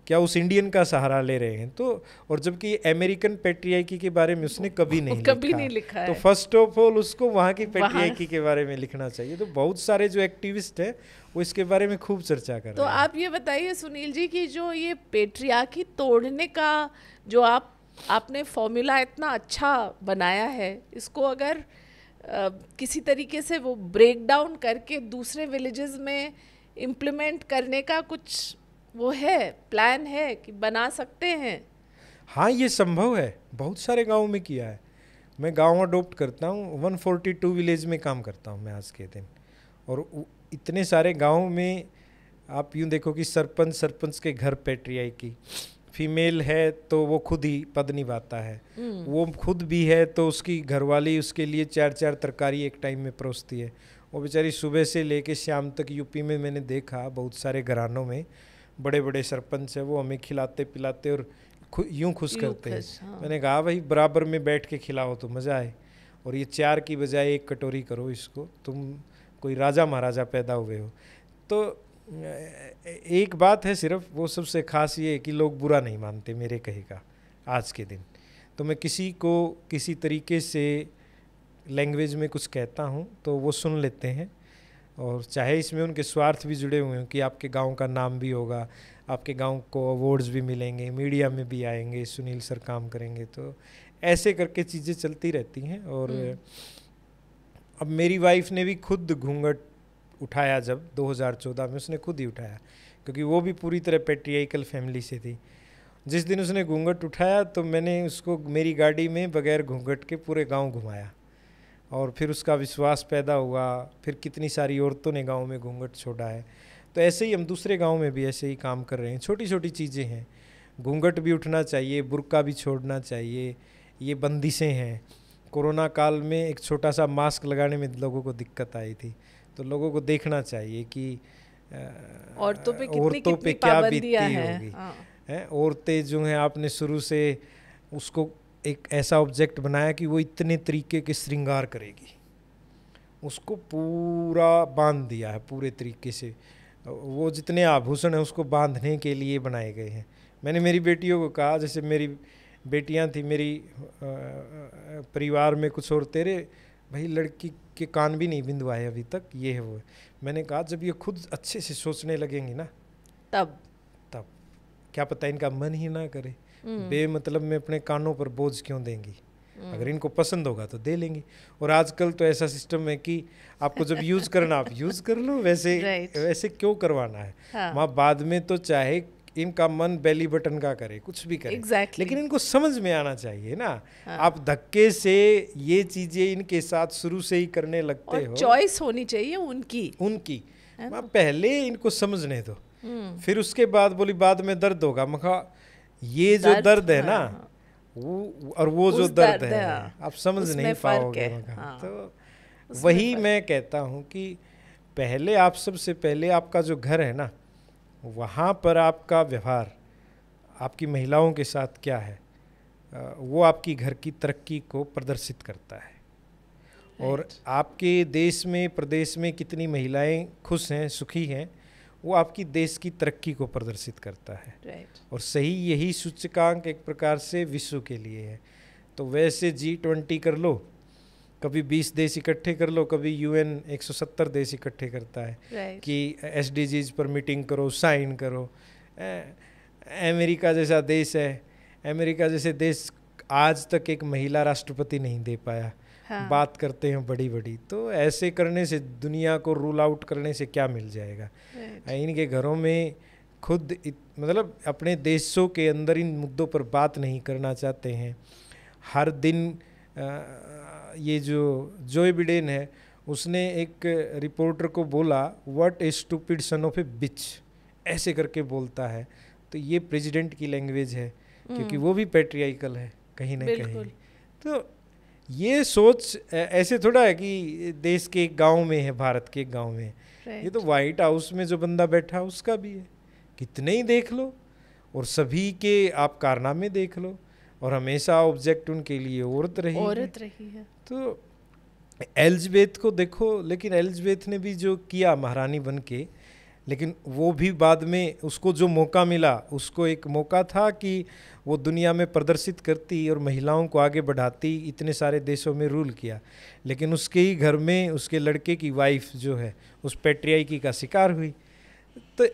क्या उस इंडियन का सहारा ले रहे हैं? तो और जबकि अमेरिकन पेट्रियार्की के बारे में उसने कभी नहीं लिखा है। तो फर्स्ट ऑफ ऑल उसको वहाँ की पेट्रियार्की के बारे में लिखना चाहिए। तो बहुत सारे जो एक्टिविस्ट हैं वो इसके बारे में खूब चर्चा कर रहे हैं। तो आप ये बताइए सुनील जी कि जो ये पेट्रियार्की तोड़ने का जो आपने फॉर्मूला इतना अच्छा बनाया है, इसको अगर किसी तरीके से वो ब्रेक डाउन करके दूसरे विलेजेस में इम्प्लीमेंट करने का कुछ वो है, प्लान है कि बना सकते हैं? हाँ, ये संभव है, बहुत सारे गाँव में किया है। मैं गांव अडोप्ट करता हूँ, 142 विलेज में काम करता हूँ मैं आज के दिन, और इतने सारे गाँव में आप यूँ देखो कि सरपंच के घर पेट्रियार्की, फीमेल है तो वो खुद ही पद निभाता है, वो खुद भी है तो उसकी घरवाली उसके लिए 4 तरकारी एक टाइम में परोसती है। वो बेचारी सुबह से लेके शाम तक, यूपी में मैंने देखा बहुत सारे घरानों में बड़े बड़े सरपंच है, वो हमें खिलाते पिलाते और यूं खुश करते हैं। हाँ। मैंने कहा भाई बराबर में बैठ के खिलाओ तो मज़ा आए, और ये 4 की बजाय 1 कटोरी करो इसको, तुम कोई राजा महाराजा पैदा हुए हो। तो एक बात है सिर्फ, वो सबसे खास ये है कि लोग बुरा नहीं मानते मेरे कहे का आज के दिन। तो मैं किसी को किसी तरीके से लैंग्वेज में कुछ कहता हूँ तो वो सुन लेते हैं, और चाहे इसमें उनके स्वार्थ भी जुड़े हुए हैं कि आपके गांव का नाम भी होगा, आपके गांव को अवार्ड्स भी मिलेंगे, मीडिया में भी आएंगे, सुनील सर काम करेंगे, तो ऐसे करके चीज़ें चलती रहती हैं। और अब मेरी वाइफ ने भी खुद घूंघट उठाया, जब 2014 में उसने खुद ही उठाया, क्योंकि वो भी पूरी तरह पेट्रियार्कल फैमिली से थी। जिस दिन उसने घूंघट उठाया तो मैंने उसको मेरी गाड़ी में बगैर घूंघट के पूरे गाँव घुमाया, और फिर उसका विश्वास पैदा हुआ। फिर कितनी सारी औरतों ने गांव में घूंघट छोड़ा है। तो ऐसे ही हम दूसरे गांव में भी ऐसे ही काम कर रहे हैं। छोटी छोटी चीज़ें हैं, घूंघट भी उठना चाहिए, बुर्का भी छोड़ना चाहिए, ये बंदिशें हैं। कोरोना काल में एक छोटा सा मास्क लगाने में लोगों को दिक्कत आई थी, तो लोगों को देखना चाहिए कि औरतों पे क्या बीतती होगी। औरतें जो हैं, आपने शुरू से उसको एक ऐसा ऑब्जेक्ट बनाया कि वो इतने तरीके के श्रृंगार करेगी, उसको पूरा बांध दिया है पूरे तरीके से। वो जितने आभूषण हैं उसको बांधने के लिए बनाए गए हैं। मैंने मेरी बेटियों को कहा, जैसे मेरी बेटियां थी, मेरी परिवार में कुछ और, तेरे भाई लड़की के कान भी नहीं बिंदवाए अभी तक, ये है वो है। मैंने कहा जब ये खुद अच्छे से सोचने लगेंगी ना, तब क्या पता इनका मन ही ना करे, बेमतलब में अपने कानों पर बोझ क्यों देंगी। अगर इनको पसंद होगा तो दे लेंगी। और आजकल तो ऐसा सिस्टम है कि आपको जब यूज करना आप यूज कर लो, वैसे क्यों करवाना है। हाँ। वहाँ बाद में तो चाहे इनका मन बेली बटन का करे, कुछ भी करे, लेकिन इनको समझ में आना चाहिए ना। हाँ। आप धक्के से ये चीजें इनके साथ शुरू से ही करने लगते हो, चॉइस होनी चाहिए उनकी। पहले इनको समझने दो, फिर उसके बाद बोली बाद में दर्द होगा। मखा ये जो दर्द है ना, वो और वो जो दर्द है आप समझ नहीं पाओगे। हाँ। तो वही मैं कहता हूँ कि पहले आप सबसे पहले आपका जो घर है ना, वहाँ पर आपका व्यवहार आपकी महिलाओं के साथ क्या है, वो आपकी घर की तरक्की को प्रदर्शित करता है। और आपके देश में, प्रदेश में कितनी महिलाएं खुश हैं, सुखी हैं, वो आपकी देश की तरक्की को प्रदर्शित करता है। और सही यही सूचकांक एक प्रकार से विश्व के लिए है। तो वैसे G20 कर लो, कभी 20 देश इकट्ठे कर लो, कभी UN 170 देश इकट्ठे करता है कि SDGs पर मीटिंग करो, साइन करो। अमेरिका जैसा देश है, अमेरिका जैसे देश आज तक एक महिला राष्ट्रपति नहीं दे पाया। हाँ। बात करते हैं बड़ी बड़ी। तो ऐसे करने से, दुनिया को रूल आउट करने से क्या मिल जाएगा। इनके घरों में खुद मतलब अपने देशों के अंदर इन मुद्दों पर बात नहीं करना चाहते हैं। हर दिन ये जो जोए बिडेन है, उसने एक रिपोर्टर को बोला what a stupid son of a bitch, ऐसे करके बोलता है। तो ये प्रेसिडेंट की लैंग्वेज है, क्योंकि वो भी पैट्रियार्कल है कहीं ना कहीं। तो ये सोच ऐसे थोड़ा है कि देश के एक गांव में है, भारत के एक गांव में है। ये तो व्हाइट हाउस में जो बंदा बैठा है उसका भी है। कितने ही देख लो और सभी के आप कारनामे देख लो, और हमेशा ऑब्जेक्ट उनके लिए औरत रही है। तो एलिज़ाबेथ को देखो, लेकिन एलिज़ाबेथ ने भी जो किया महारानी बन के, लेकिन वो भी बाद में उसको जो मौका मिला, उसको एक मौका था कि वो दुनिया में प्रदर्शित करती और महिलाओं को आगे बढ़ाती, इतने सारे देशों में रूल किया। लेकिन उसके ही घर में उसके लड़के की वाइफ जो है उस पैट्रियार्की का शिकार हुई। तो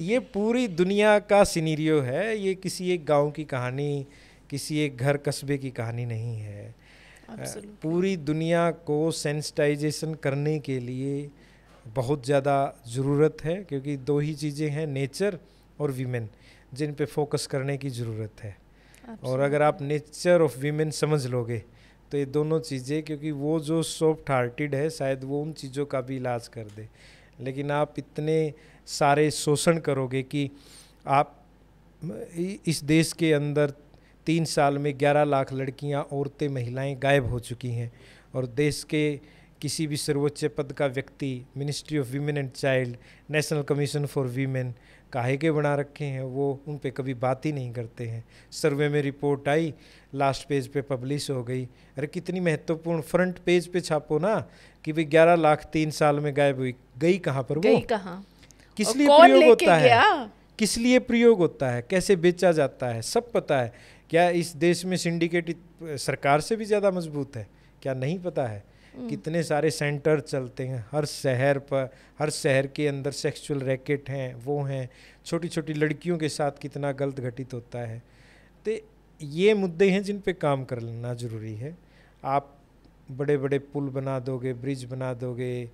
ये पूरी दुनिया का सिनेरियो है, ये किसी एक गांव की कहानी, किसी एक घर कस्बे की कहानी नहीं है। पूरी दुनिया को सेंसिटाइजेशन करने के लिए बहुत ज़्यादा ज़रूरत है, क्योंकि दो ही चीज़ें हैं, नेचर और वीमेन, जिन पे फोकस करने की ज़रूरत है। और अगर आप नेचर ऑफ वीमेन समझ लोगे तो ये दोनों चीज़ें, क्योंकि वो जो सॉफ्ट हार्टेड है शायद वो उन चीज़ों का भी इलाज कर दे। लेकिन आप इतने सारे शोषण करोगे कि आप इस देश के अंदर 3 साल में 11 लाख लड़कियां, औरतें, महिलाएं गायब हो चुकी हैं, और देश के किसी भी सर्वोच्च पद का व्यक्ति, ministry of women and child, national commission for women काहे के बना रखे हैं, वो उन पे कभी बात ही नहीं करते हैं। सर्वे में रिपोर्ट आई, लास्ट पेज पे पब्लिश हो गई। अरे कितनी महत्वपूर्ण, फ्रंट पेज पे छापो ना कि भाई 11 लाख 3 साल में गायब हुई। गई कहाँ पर वो? किस लिए प्रयोग होता है, किस लिए प्रयोग होता है, कैसे बेचा जाता है, सब पता है। क्या इस देश में सिंडिकेट सरकार से भी ज़्यादा मजबूत है? क्या नहीं पता है? कितने सारे सेंटर चलते हैं हर शहर पर, हर शहर के अंदर सेक्सुअल रैकेट हैं, वो हैं, छोटी छोटी लड़कियों के साथ कितना गलत घटित होता है। तो ये मुद्दे हैं जिन पे काम कर लेना ज़रूरी है। आप बड़े बड़े पुल बना दोगे, ब्रिज बना दोगे,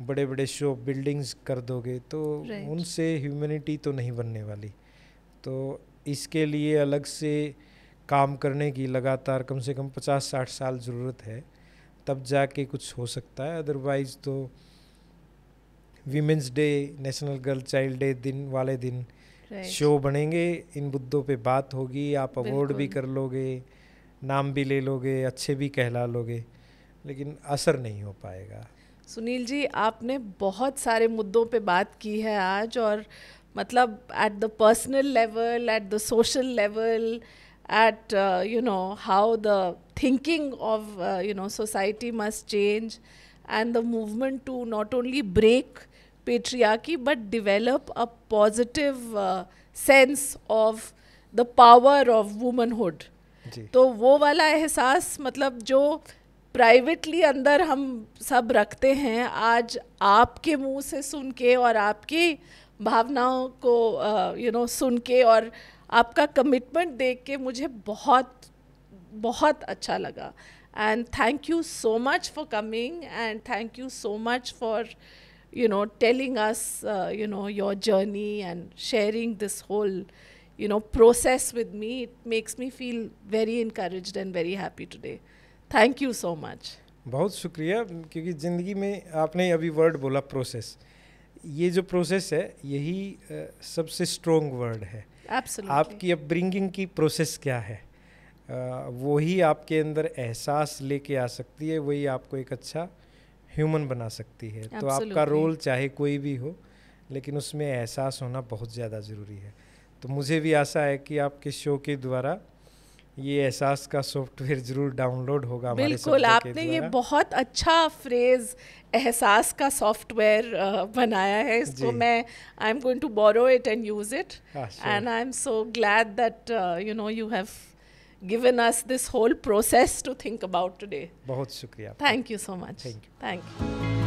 बड़े बड़े शो बिल्डिंग्स कर दोगे, तो उनसे ह्यूमैनिटी तो नहीं बनने वाली। तो इसके लिए अलग से काम करने की लगातार कम से कम 50-60 साल ज़रूरत है, तब जाके कुछ हो सकता है। अदरवाइज़ तो women's day, national girl child day दिन वाले दिन शो बनेंगे, इन मुद्दों पे बात होगी, आप अवार्ड भी कर लोगे, नाम भी ले लोगे, अच्छे भी कहला लोगे, लेकिन असर नहीं हो पाएगा। सुनील जी, आपने बहुत सारे मुद्दों पे बात की है आज, और मतलब at the personal level, at the social level, at how the thinking of society must change, and the movement to not only break patriarchy but develop a positive sense of the power of womanhood. तो वो वाला एहसास, मतलब जो privately अंदर हम सब रखते हैं, आज आपके मुंह से सुन के और आपकी भावनाओं को सुन के और आपका कमिटमेंट देख के मुझे बहुत बहुत अच्छा लगा। And thank you so much for coming, and thank you so much for telling us your journey and sharing this whole process with me. It makes me feel very encouraged and very happy today. Thank you so much. बहुत शुक्रिया, क्योंकि ज़िंदगी में आपने अभी word बोला process, ये जो प्रोसेस है यही सबसे स्ट्रॉन्ग वर्ड है। Absolutely. आपकी अपब्रिंगिंग की प्रोसेस क्या है, वही आपके अंदर एहसास लेके आ सकती है, वही आपको एक अच्छा ह्यूमन बना सकती है। तो आपका रोल चाहे कोई भी हो, लेकिन उसमें एहसास होना बहुत ज़्यादा ज़रूरी है। तो मुझे भी आशा है कि आपके शो के द्वारा ये एहसास का सॉफ्टवेयर जरूर डाउनलोड होगा हमारे बिल्कुल, आपने ये बहुत अच्छा फ्रेज एहसास का सॉफ्टवेयर बनाया है, इसको मैं I am going to borrow it and use it, and I am so glad that you have given us this whole process to think about today. बहुत शुक्रिया, thank you so much. Thank you.